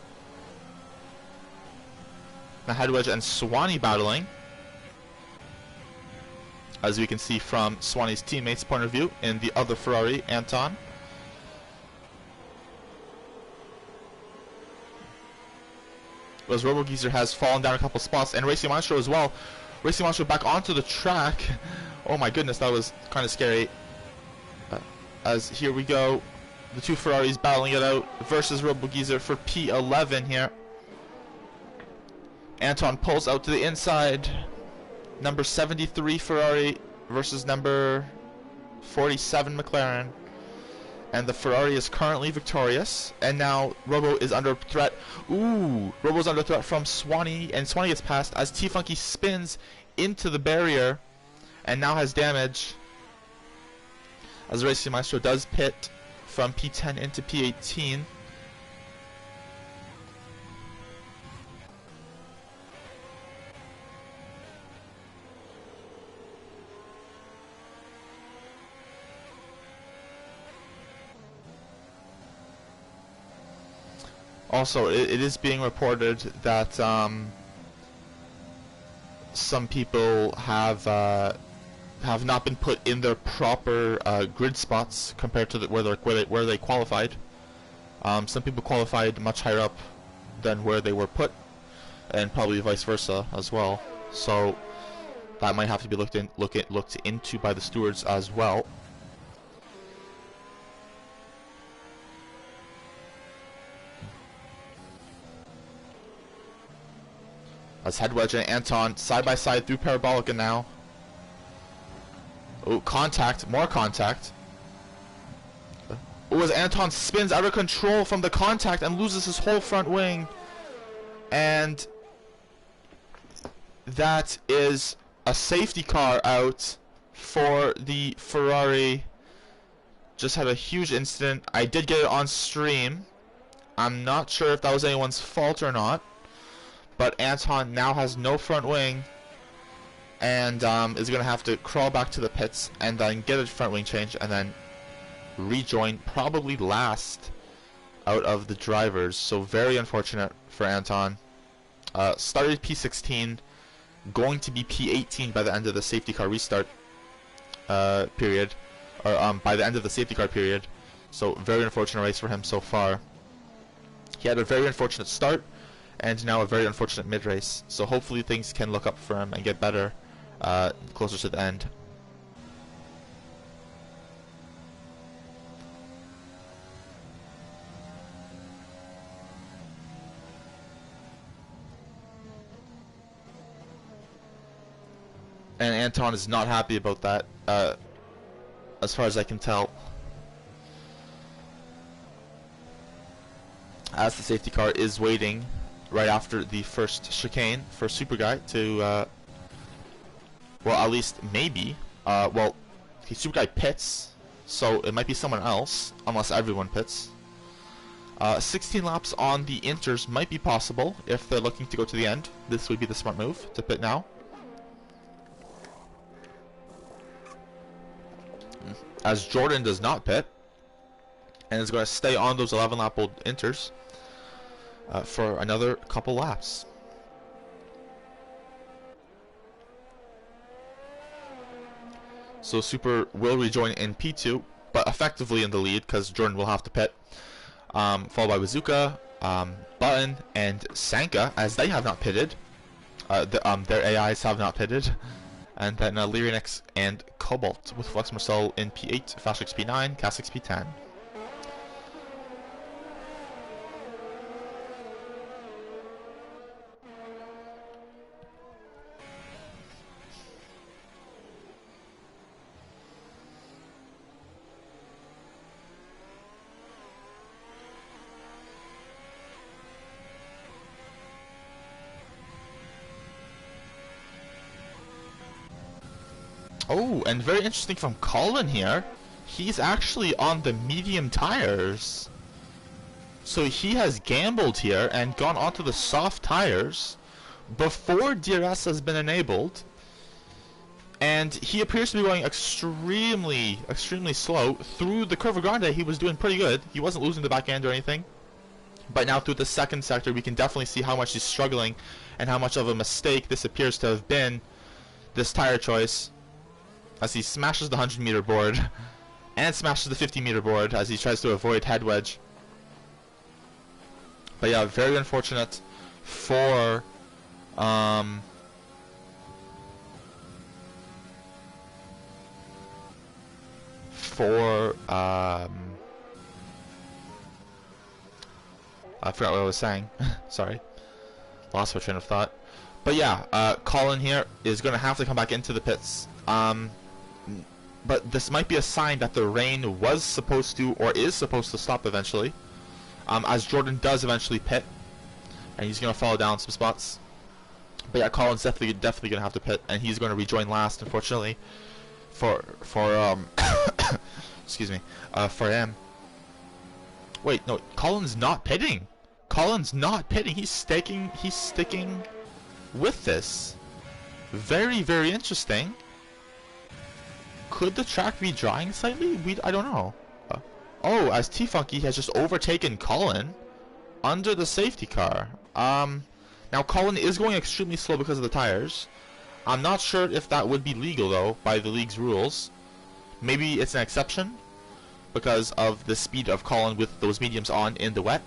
Now Headwedge and Swanee battling. As we can see from Swanee's teammates' point of view in the other Ferrari, Anton. As RoboGeezer has fallen down a couple spots, and Racing Maestro as well. Racing Maestro back onto the track. Oh my goodness, that was kind of scary. As here we go, the two Ferraris battling it out versus RoboGeezer for P11 here. Anton pulls out to the inside. Number 73 Ferrari versus number 47 McLaren. And the Ferrari is currently victorious. And now Robo is under threat. Ooh, Robo's under threat from Swanee. And Swanee gets past as T-Funky spins into the barrier. And now has damage. As Racing Maestro does pit from P10 into P18. Also, it is being reported that some people have not been put in their proper grid spots compared to where they qualified. Some people qualified much higher up than where they were put, and probably vice versa as well. So that might have to be looked into by the stewards as well. As Head Wedge and Anton side by side through Parabolica now. Oh, contact, more contact. Oh, as Anton spins out of control from the contact and loses his whole front wing. And that is a safety car out for the Ferrari. Just had a huge incident. I did get it on stream. I'm not sure if that was anyone's fault or not. But Anton now has no front wing. And is going to have to crawl back to the pits and then get a front wing change and then rejoin probably last out of the drivers. So very unfortunate for Anton. Started P16, going to be P18 by the end of the safety car restart period, or by the end of the safety car period. So very unfortunate race for him so far. He had a very unfortunate start and now a very unfortunate mid-race. So hopefully things can look up for him and get better closer to the end. And Anton is not happy about that, as far as I can tell. As the safety car is waiting right after the first chicane for Super Guy to, well, at least maybe, well, Super Guy pits, so it might be someone else, unless everyone pits. 16 laps on the Inters might be possible if they're looking to go to the end. This would be the smart move to pit now. As Jordan does not pit and is going to stay on those 11 lap old Inters for another couple laps. So Super will rejoin in P2, but effectively in the lead because Jordan will have to pit, followed by Bazooka, Button, and Sanka, as they have not pitted. Their AIs have not pitted. And then Lyrinix and Cobalt with Flux Marcel in P8, Fastrix P9, Cassix P10. Oh, and very interesting from Colin here. He's actually on the medium tires. So he has gambled here and gone onto the soft tires before DRS has been enabled. And he appears to be going extremely slow. Through the Curva Grande, he was doing pretty good. He wasn't losing the back end or anything. But now through the second sector, we can definitely see how much he's struggling and how much of a mistake this appears to have been, this tire choice. As he smashes the 100-meter board and smashes the 50-meter board as he tries to avoid Head Wedge. But yeah, very unfortunate for I forgot what I was saying. Sorry, lost my train of thought. But yeah, Colin here is going to have to come back into the pits. But this might be a sign that the rain was supposed to, or is supposed to, stop eventually. As Jordan does eventually pit, and he's going to fall down some spots. But yeah, Colin's definitely going to have to pit, and he's going to rejoin last, unfortunately, for excuse me, for him. Wait, no, Colin's not pitting. Colin's not pitting. He's sticking with this. Very, very interesting. Could the track be drying slightly? I don't know. Oh, as T-Funky has just overtaken Colin under the safety car. Now Colin is going extremely slow because of the tires. I'm not sure if that would be legal though by the league's rules. Maybe it's an exception because of the speed of Colin with those mediums on in the wet.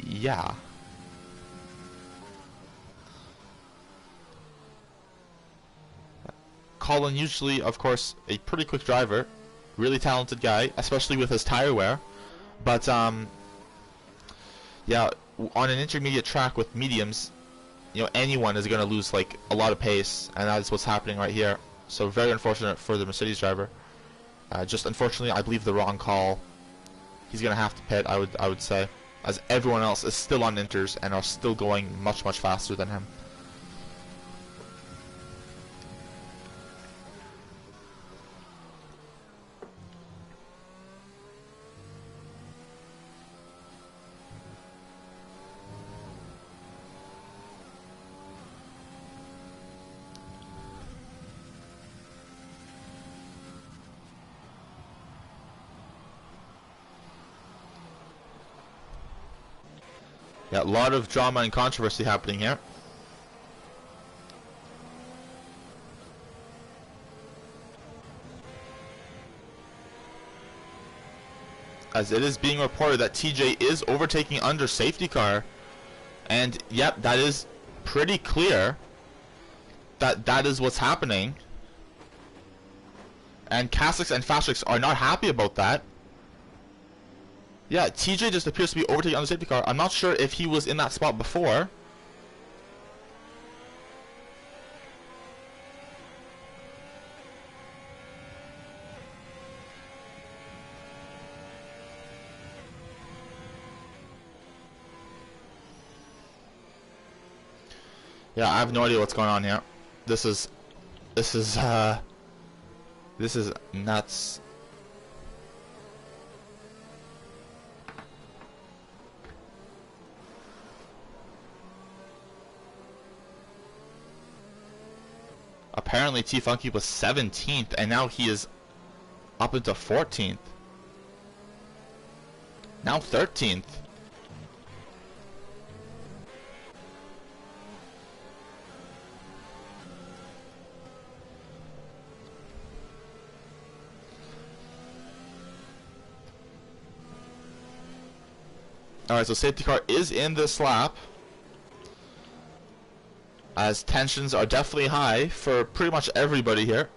Yeah. Colin usually, of course, a pretty quick driver, really talented guy, especially with his tire wear. But yeah, on an intermediate track with mediums, you know, anyone is going to lose like a lot of pace, and that's what's happening right here. So very unfortunate for the Mercedes driver. Just unfortunately, I believe the wrong call. He's going to have to pit, I would say, as everyone else is still on inters and are still going much faster than him. Yeah, a lot of drama and controversy happening here. As it is being reported that TJ is overtaking under safety car. And yep, that is pretty clear that that is what's happening. And Kasich and Fastrix are not happy about that. Yeah, TJ just appears to be overtaking on the safety car. I'm not sure if he was in that spot before. Yeah, I have no idea what's going on here. This is nuts. Apparently T-Funky was 17th, and now he is up into 14th. Now 13th. Alright, so safety car is in this lap, as tensions are definitely high for pretty much everybody here.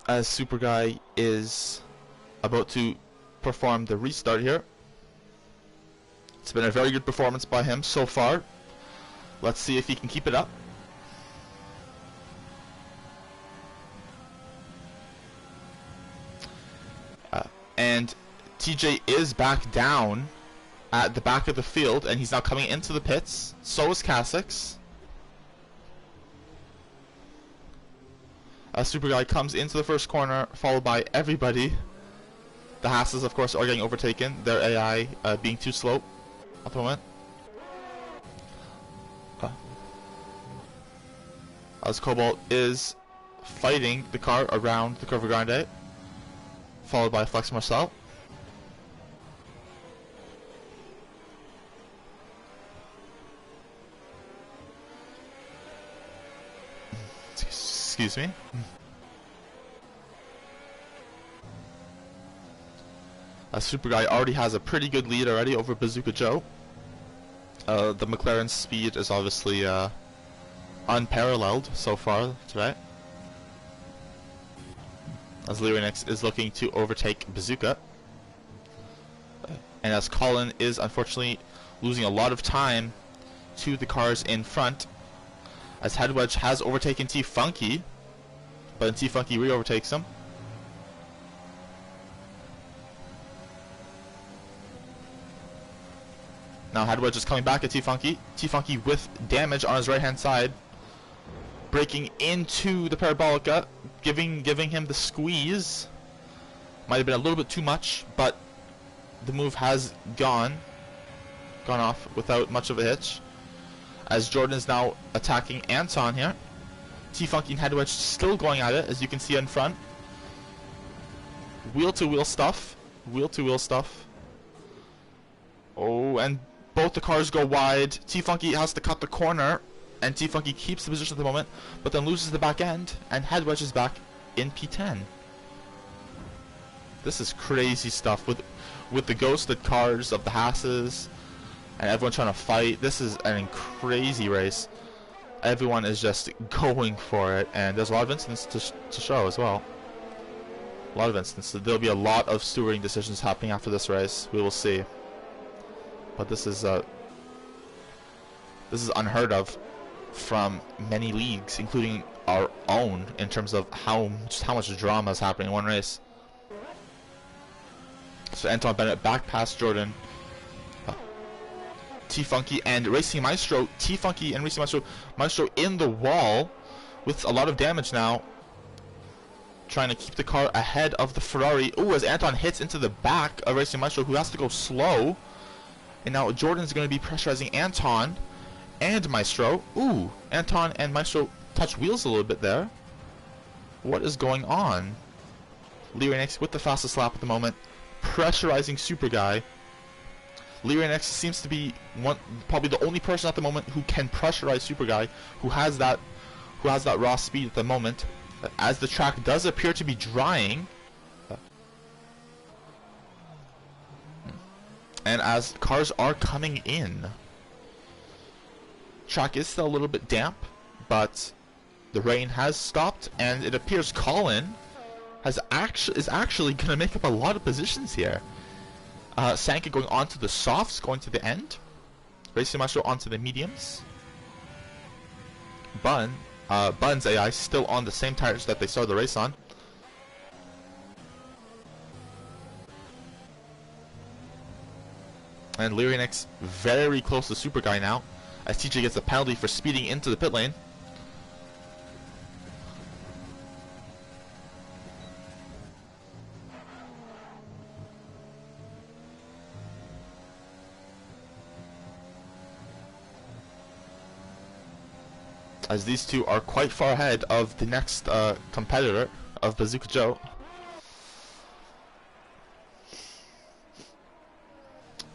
As Super Guy is about to perform the restart here. It's been a very good performance by him so far. Let's see if he can keep it up. And TJ is back down at the back of the field, and he's now coming into the pits. So is Kasich. Super Guy comes into the first corner, followed by everybody. The Haas's, of course, are getting overtaken. Their AI being too slow at the moment. As Cobalt is fighting the car around the Curva Grande, followed by Flex Marcel. Excuse me. Super Guy already has a pretty good lead already over Bazooka Joe. The McLaren's speed is obviously unparalleled so far today, as Lyrinix is looking to overtake Bazooka, and as Colin is unfortunately losing a lot of time to the cars in front, as Headwedge has overtaken T-Funky, but then T-Funky re-overtakes him. Now Headwedge is coming back at T-Funky. T-Funky with damage on his right-hand side, breaking into the Parabolica, giving him the squeeze. Might have been a little bit too much, but the move has gone off without much of a hitch. As Jordan is now attacking Anton here. T-Funky and Headwedge still going at it, as you can see in front. Wheel-to-wheel stuff. Wheel-to-wheel stuff. Oh, and both the cars go wide. T-Funky has to cut the corner, and T-Funky keeps the position at the moment, but then loses the back end, and Headwedge is back in P10. This is crazy stuff with the ghosted cars of the Hasses and everyone trying to fight. This is a crazy race. Everyone is just going for it, and there's a lot of incidents to show as well. A lot of instances. There'll be a lot of stewarding decisions happening after this race. We will see. But this is unheard of from many leagues, including our own, in terms of how much drama is happening in one race. So Anton Bennett back past Jordan. T-Funky and Racing Maestro. T-Funky and Racing Maestro. Maestro in the wall with a lot of damage now. Trying to keep the car ahead of the Ferrari. Ooh, as Anton hits into the back of Racing Maestro, who has to go slow. And now Jordan's going to be pressurizing Anton and Maestro. Ooh, Anton and Maestro touch wheels a little bit there. What is going on? Lyrinix with the fastest lap at the moment, pressurizing Super Guy. Lyrinix seems to be probably the only person at the moment who can pressurize Super Guy, who has that raw speed at the moment. As the track does appear to be drying, and as cars are coming in, track is still a little bit damp, but the rain has stopped, and it appears Colin is actually going to make up a lot of positions here. Sanka going on to the softs, going to the end. Racing Maestro onto the mediums. Bun's AI still on the same tires that they started the race on. And Lyrinix very close to Super Guy now, as TJ gets a penalty for speeding into the pit lane. As these two are quite far ahead of the next competitor of Bazooka Joe.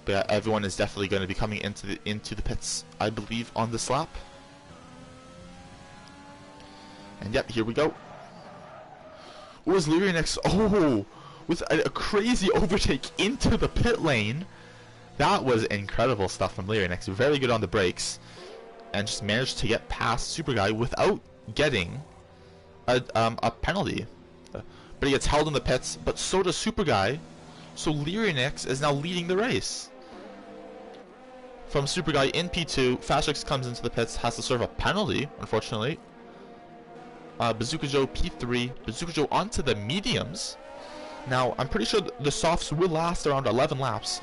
But yeah, everyone is definitely going to be coming into the pits, I believe, on this lap. And yep, here we go. Was Lyrinix, with a crazy overtake into the pit lane. That was incredible stuff from Lyrinix. Very good on the brakes. And just managed to get past Super Guy without getting a penalty. But he gets held in the pits, but so does Super Guy. So Lyrinix is now leading the race. From Super Guy in P2, Fashix comes into the pits, has to serve a penalty, unfortunately. Bazooka Joe P3, Bazooka Joe onto the mediums. Now, I'm pretty sure the softs will last around 11 laps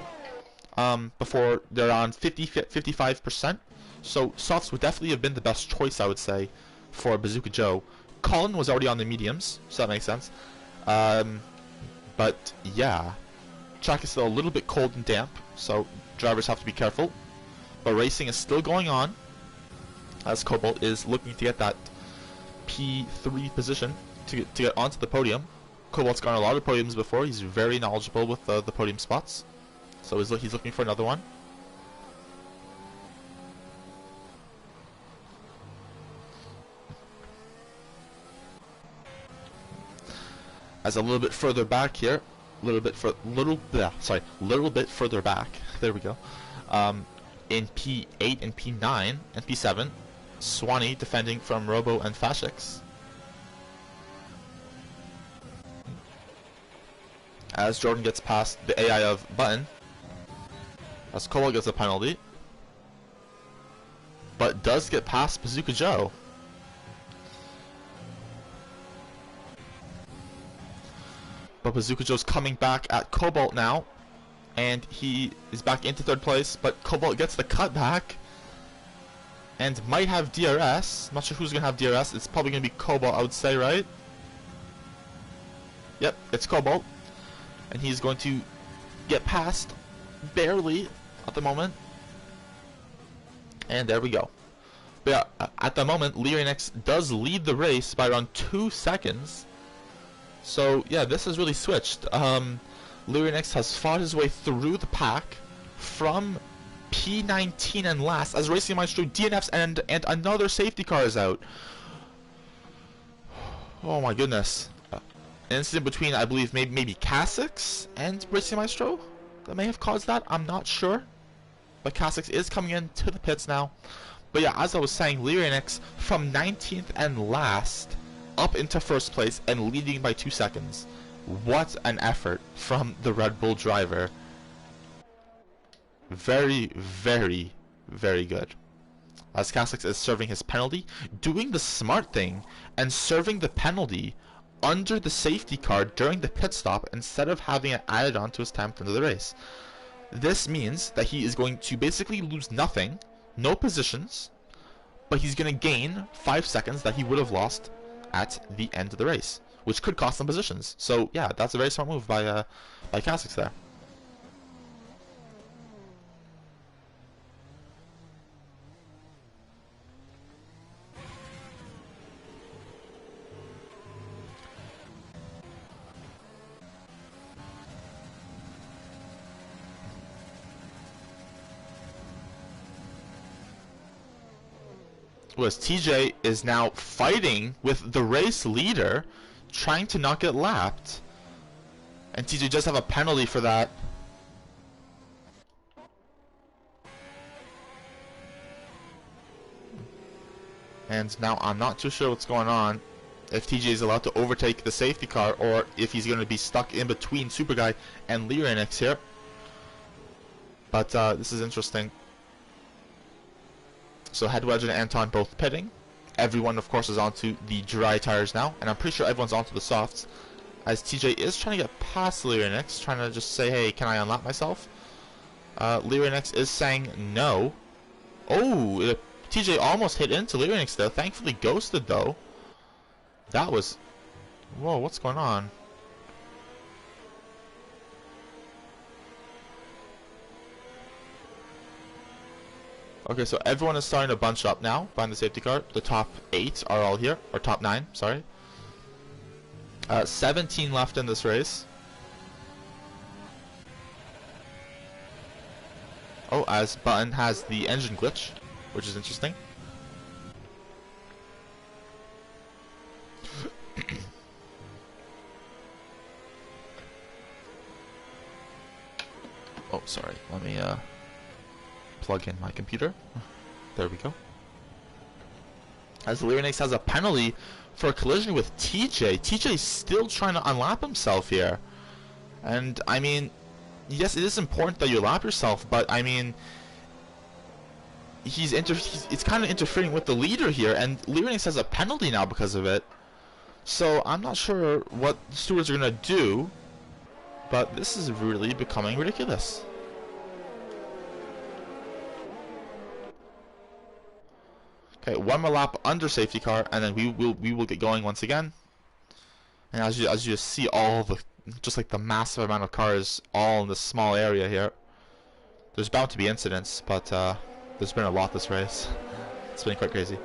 before they're on 55%. So softs would definitely have been the best choice, I would say, for Bazooka Joe. Colin was already on the mediums, so that makes sense. But yeah, track is still a little bit cold and damp, so drivers have to be careful. But racing is still going on, as Cobalt is looking to get that P3 position to get onto the podium. Cobalt's gotten a lot of podiums before. He's very knowledgeable with the podium spots, so he's looking for another one. As a little bit further back here, little bit further back. There we go. In P8 and P9 and P7, Swanee defending from Robo and Fashix. As Jordan gets past the AI of Button, as Cobalt gets a penalty, but does get past Bazooka Joe. But Bazooka Joe's coming back at Cobalt now, and he is back into third place, but Cobalt gets the cutback and might have DRS. Not sure who's going to have DRS. It's probably going to be Cobalt, I would say, right? Yep, it's Cobalt. And he's going to get past barely at the moment. And there we go. But yeah, at the moment, Lyrinix does lead the race by around 2 seconds. So yeah, this has really switched. Lyrinix has fought his way through the pack from P19 and last as Racing Maestro DNFs and another safety car is out. Oh my goodness. incident between, I believe, maybe Kasix and Racing Maestro that may have caused that. I'm not sure. But Kasix is coming into the pits now. But yeah, as I was saying, LYRINX from 19th and last up into first place and leading by 2 seconds. What an effort from the Red Bull driver. Very, very, very good. As Kasix is serving his penalty, doing the smart thing and serving the penalty under the safety car during the pit stop instead of having it added on to his time at the end of the race. This means that he is going to basically lose nothing, no positions, but he's going to gain 5 seconds that he would have lost at the end of the race, which could cost him positions. So yeah, that's a very smart move by Kasix there. Was TJ is now fighting with the race leader, trying to not get lapped, and TJ does have a penalty for that. And now I'm not too sure what's going on, if TJ is allowed to overtake the safety car or if he's going to be stuck in between Super Guy and LYRINX here. But this is interesting. So Headwedge and Anton both pitting. Everyone, of course, is onto the dry tires now, and I'm pretty sure everyone's onto the softs. As TJ is trying to get past LYRINX, trying to just say, hey, can I unlap myself? LYRINX is saying no. Oh, TJ almost hit into LYRINX there. Thankfully ghosted, though. That was... Whoa, what's going on? Okay, so everyone is starting to bunch up now behind the safety car. The top 8 are all here, or top 9, sorry. 17 left in this race. Oh, as Button has the engine glitch, which is interesting. Oh, sorry, let me plug in my computer. There we go. As LYRINX has a penalty for a collision with TJ. TJ's still trying to unlap himself here. And, I mean, yes, it is important that you lap yourself, but, I mean, it's kind of interfering with the leader here, and LYRINX has a penalty now because of it. So, I'm not sure what the stewards are going to do, but this is really becoming ridiculous. Okay, one more lap under safety car, and then we will get going once again. And as you see, all the just like the massive amount of cars all in this small area here. There's bound to be incidents, but there's been a lot this race. It's been quite crazy.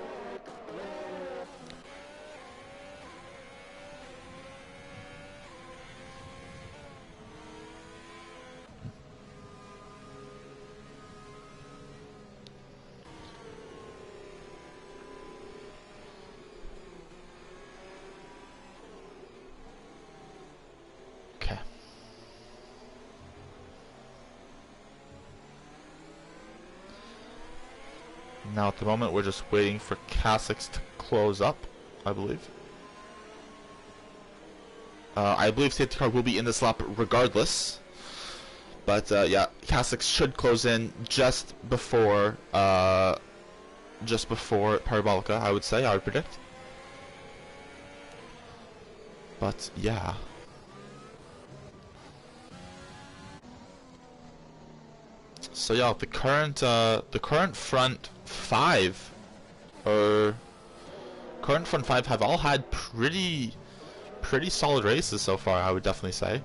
Now at the moment we're just waiting for Kasix to close up, I believe. I believe safety car will be in this lap regardless. But yeah, Kasix should close in just before Parabolica, I would say, I would predict. But yeah. So yeah, the current front five have all had pretty solid races so far, I would definitely say.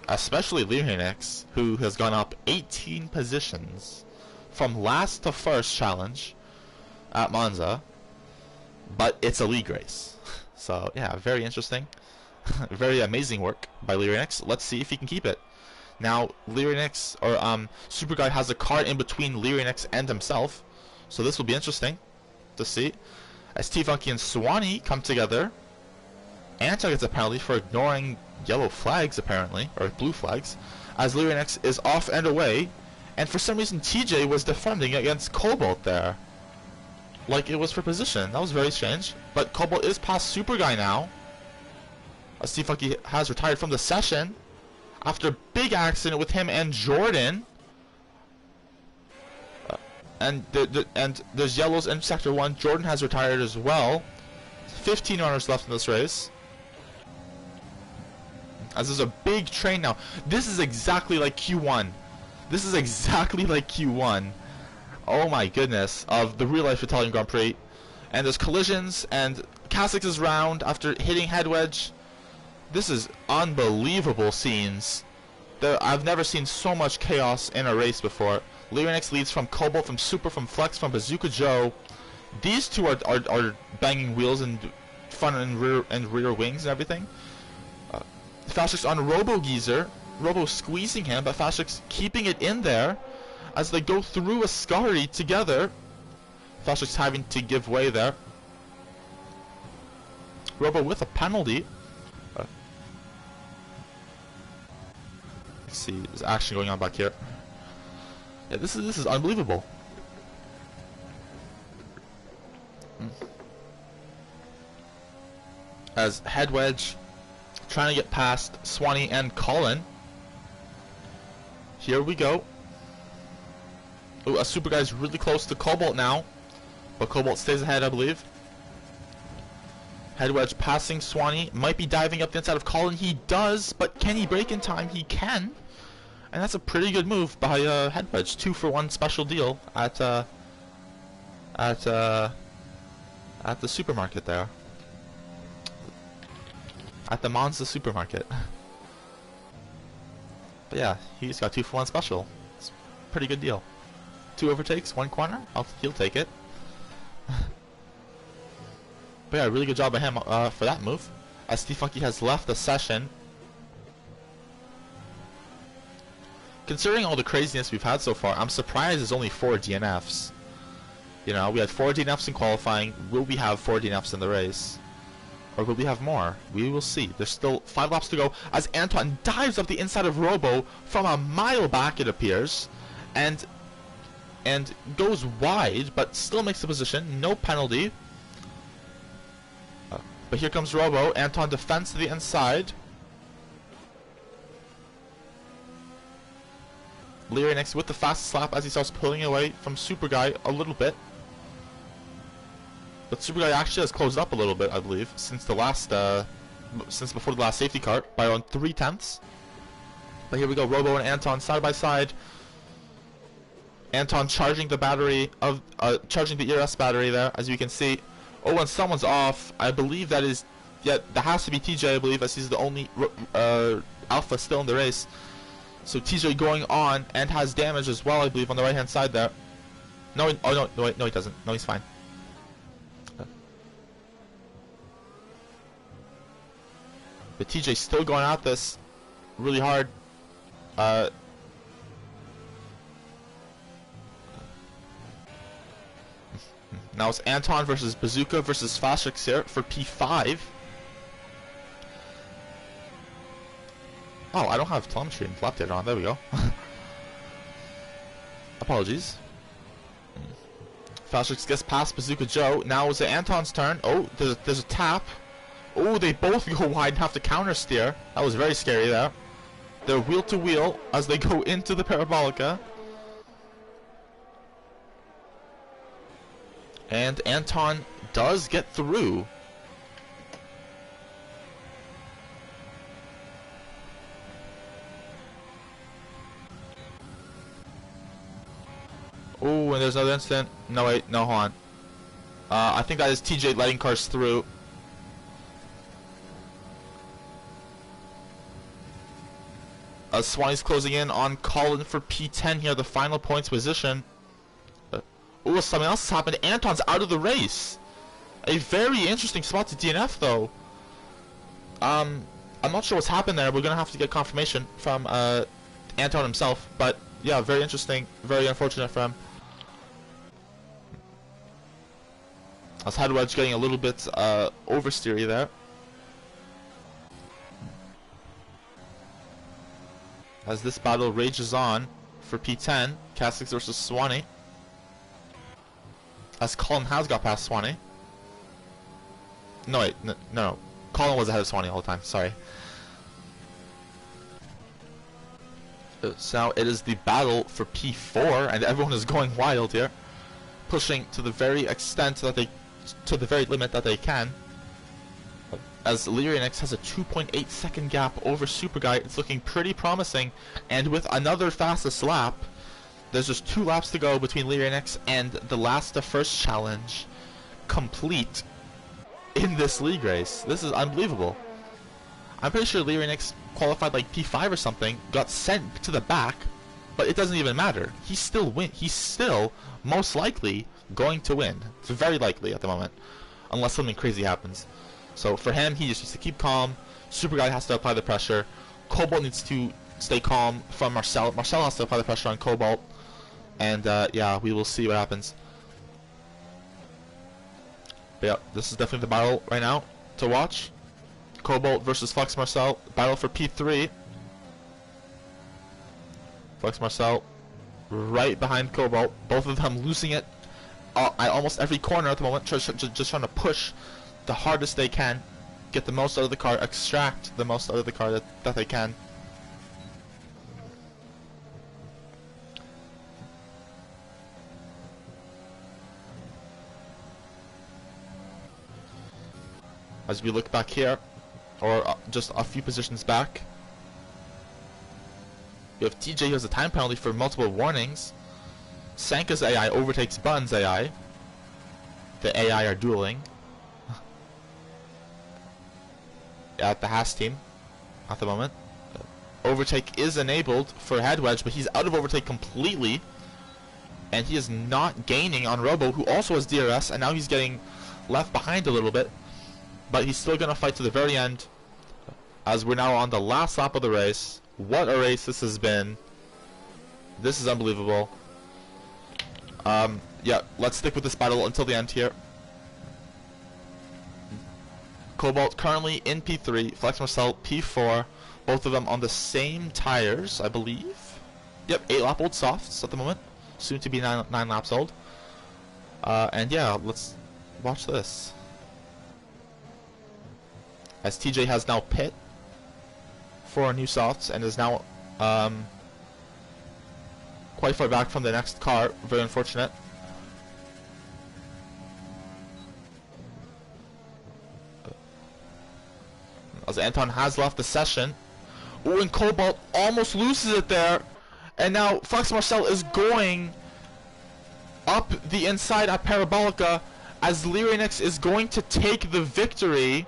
Especially LYRINX, who has gone up 18 positions from last to first challenge at Monza, but it's a league race. So yeah, very interesting. Very amazing work by LYRINX. Let's see if he can keep it. Now, LYRINX, or Super Guy has a car in between LYRINX and himself, so this will be interesting to see. As T-Funky and Swanee come together, Anton gets a penalty for ignoring yellow flags, apparently, or blue flags, as Lyrinex is off and away, and for some reason TJ was defending against Cobalt there. Like it was for position. That was very strange. But Cobalt is past Super Guy now. Steve Funky has retired from the session after a big accident with him and Jordan. And there's yellows in Sector 1. Jordan has retired as well. 15 runners left in this race. As there's a big train now. This is exactly like Q1. This is exactly like Q1. Oh my goodness, of the real life Italian Grand Prix. And there's collisions, and Kasich is round after hitting head wedge. This is unbelievable scenes. I've never seen so much chaos in a race before. Lyrinex leads from Cobalt, from Super, from Flex, from Bazooka Joe. These two are banging wheels and front and rear wings and everything. Fashix on Robo Geezer. Robo squeezing him, but Fashix keeping it in there as they go through Ascari together. Fashix having to give way there. Robo with a penalty. Let's see, there's action going on back here. Yeah, this is unbelievable. As head wedge trying to get past Swanee and Colin. Here we go. Ooh, a Super Guy's really close to Cobalt now, but Cobalt stays ahead, I believe. Head wedge passing Swanee, might be diving up the inside of Colin. He does, but can he break in time? He can, and that's a pretty good move by head wedge. 2-for-1 special deal at the supermarket there, at the Monza supermarket. But yeah, he's got 2-for-1 special. It's a pretty good deal. 2 overtakes, 1 corner. He'll take it. But yeah, really good job by him for that move. As Steve Funky has left the session. Considering all the craziness we've had so far, I'm surprised there's only 4 DNFs. You know, we had 4 DNFs in qualifying. Will we have 4 DNFs in the race? Or will we have more? We will see. There's still 5 laps to go as Anton dives up the inside of Robo from a mile back, it appears, and goes wide, but still makes the position. No penalty. But here comes Robo. Anton defends to the inside. Lyrinex with the fastest lap as he starts pulling away from Super Guy a little bit. But Super Guy actually has closed up a little bit, I believe, since the last, since before the last safety car by around 3/10. But here we go, Robo and Anton side by side. Anton charging the battery of, charging the ERS battery there, as you can see. Oh, and someone's off. I believe that is, yeah, that has to be TJ, I believe, as he's the only Alpha still in the race. So TJ going on and has damage as well, I believe, on the right hand side there. No, oh no, wait, no, he doesn't. No, he's fine. But TJ still going at this really hard. Now it's Anton versus Bazooka versus Fashix here for P5. Oh, I don't have telemetry and flap data on. There we go. Apologies. Fashix gets past Bazooka Joe. Now it's Anton's turn. Oh, there's a tap. Oh, they both go wide and have to counter steer. That was very scary there. They're wheel to wheel as they go into the Parabolica. And Anton does get through. Oh, and there's another incident. No, wait, no, hold on. I think that is TJ letting cars through. Swanee's closing in on Colin for P10 here, the final points position. Oh, something else has happened. Anton's out of the race. A very interesting spot to DNF, though. I'm not sure what's happened there. We're going to have to get confirmation from Anton himself. But, yeah, very interesting. Very unfortunate for him. As head wedge getting a little bit oversteery there. as this battle rages on for P10. Cassix versus Swanee. As Colin has got past Swanee. No, wait, no. Colin was ahead of Swanee the whole time, sorry. So now it is the battle for P4, and everyone is going wild here. Pushing to the very extent that they, to the very limit that they can. As Lyrianix has a 2.8 second gap over Super Guy, it's looking pretty promising. And with another fastest lap, there's just 2 laps to go between Lyrianix and the last to first challenge complete in this league race. This is unbelievable. I'm pretty sure Lyrianix qualified like P5 or something, got sent to the back, but it doesn't even matter. He still win. He's still most likely going to win. It's very likely at the moment, unless something crazy happens. So for him, he just needs to keep calm. Super Guy has to apply the pressure. Cobalt needs to stay calm from Marcel. Marcel has to apply the pressure on Cobalt. And yeah, we will see what happens. But yeah, this is definitely the battle right now to watch. Cobalt versus Flex Marcel. Battle for P3. Flex Marcel right behind Cobalt. Both of them losing it at almost every corner at the moment. Just trying to push the hardest they can. Get the most out of the car. Extract the most out of the car that they can. As we look back here, or just a few positions back, you have TJ who has a time penalty for multiple warnings. Sanka's AI overtakes Bun's AI. The AI are dueling at the Haas team at the moment. Overtake is enabled for Headwedge, but he's out of overtake completely, and he is not gaining on Robo, who also has DRS, and now he's getting left behind a little bit. But he's still going to fight to the very end, as we're now on the last lap of the race. What a race this has been. This is unbelievable. Yeah, let's stick with this battle until the end here. Cobalt currently in P3, Flex Marcel P4, both of them on the same tires, I believe. Yep, 8-lap-old softs at the moment, soon to be 9 laps old. And yeah, let's watch this. As TJ has now pit for new softs and is now quite far back from the next car. Very unfortunate. As Anton has left the session. Oh, and Cobalt almost loses it there. And now Flex Marcel is going up the inside at Parabolica as Lyrianix is going to take the victory.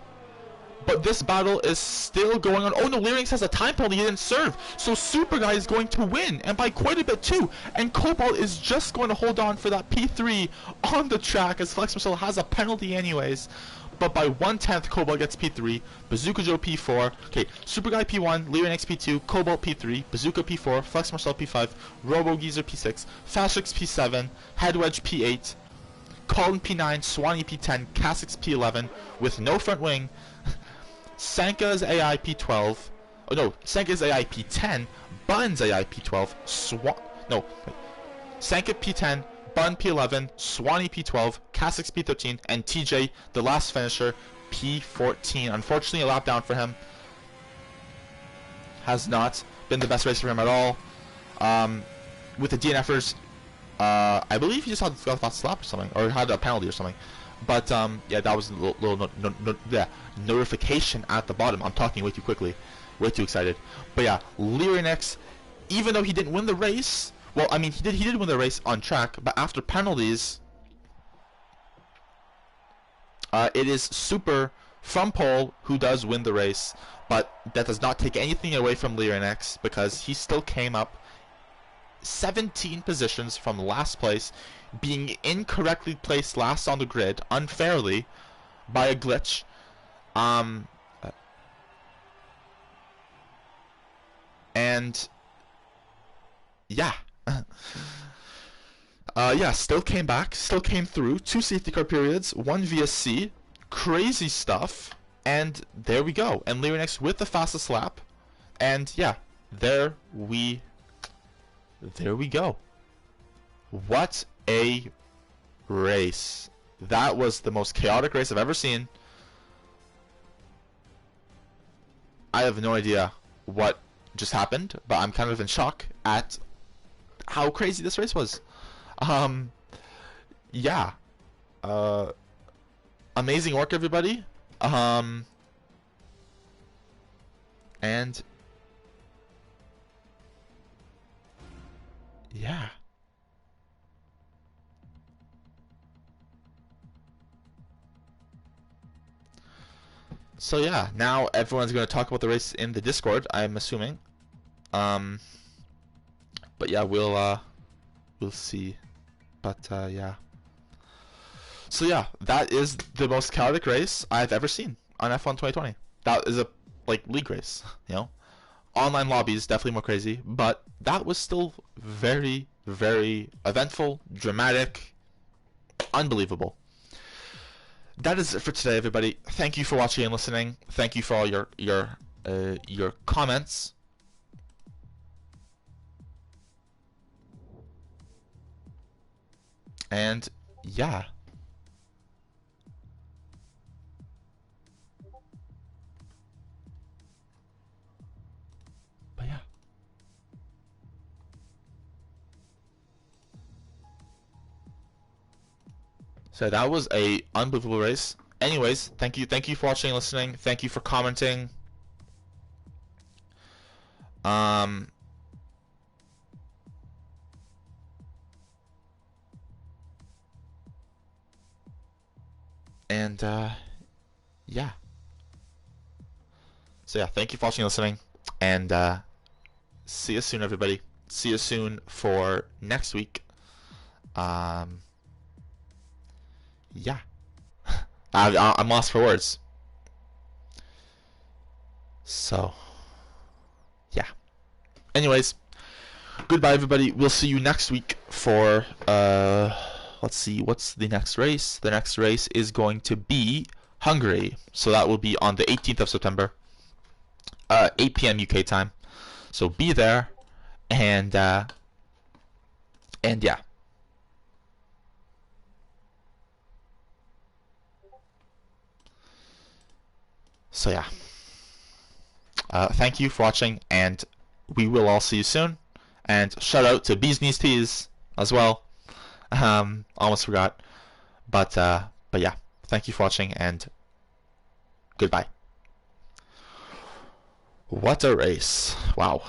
But this battle is still going on. Oh no, Lyrianix has a time penalty, he didn't serve. So Super Guy is going to win, and by quite a bit too. And Cobalt is just going to hold on for that P3 on the track, as Flex Marcel has a penalty anyways. But by 1/10, Cobalt gets P3, Bazooka Joe P4, okay, Super Guy P1, Lyrianix P2, Cobalt P3, Bazooka P4, Flex Marcel P5, Robo Geezer P6, Fashix P7, Headwedge P8, Colin P9, Swanee P10, Cassix P11, with no front wing. Sanka's AI P12. Oh no, Sanka's AI P10, Bun's AI P12, Sanka P10, Bun P11, Swanee P12, Cassix P13, and TJ, the last finisher, P14. Unfortunately, a lap down for him. Has not been the best race for him at all. With the DNFers, I believe he just had got a slap or something, or had a penalty or something. But yeah, that was a little notification at the bottom. I'm talking way too quickly, way too excited. But yeah, Lyrianix, even though he didn't win the race, well, I mean, he did win the race on track, but after penalties, it is Super from pole who does win the race. But that does not take anything away from Lyrianix, because he still came up 17 positions from last place, being incorrectly placed last on the grid unfairly by a glitch. And yeah. Yeah, still came back, still came through. 2 safety car periods, 1 VSC, crazy stuff, and there we go. And Lyrianix with the fastest lap, and yeah, there we go. What a race. That was the most chaotic race I've ever seen. I have no idea what just happened, but I'm kind of in shock at how crazy this race was. Yeah. Amazing work, everybody. And yeah. So yeah, now everyone's going to talk about the race in the Discord, I'm assuming. But yeah, we'll see. But yeah. So yeah, that is the most chaotic race I've ever seen on F1 2020. That is a league race, you know. Online lobbies definitely more crazy, but that was still very, very eventful, dramatic, unbelievable. That is it for today, everybody. Thank you for watching and listening. Thank you for all your comments. And yeah. But yeah. So that was a unbelievable race. Anyways, thank you for watching and listening. Thank you for commenting. And yeah. So yeah, thank you for watching and listening, and see you soon, everybody. See you soon for next week. Yeah. I'm lost for words. So, yeah. Anyways, goodbye, everybody. We'll see you next week for, let's see, what's the next race? The next race is going to be Hungary. So that will be on the 18th of September, 8 p.m. UK time. So be there, and yeah. So yeah. Thank you for watching, and we will all see you soon. And shout out to Bees Knees Tees as well. Almost forgot. But yeah. Thank you for watching, and goodbye. What a race. Wow.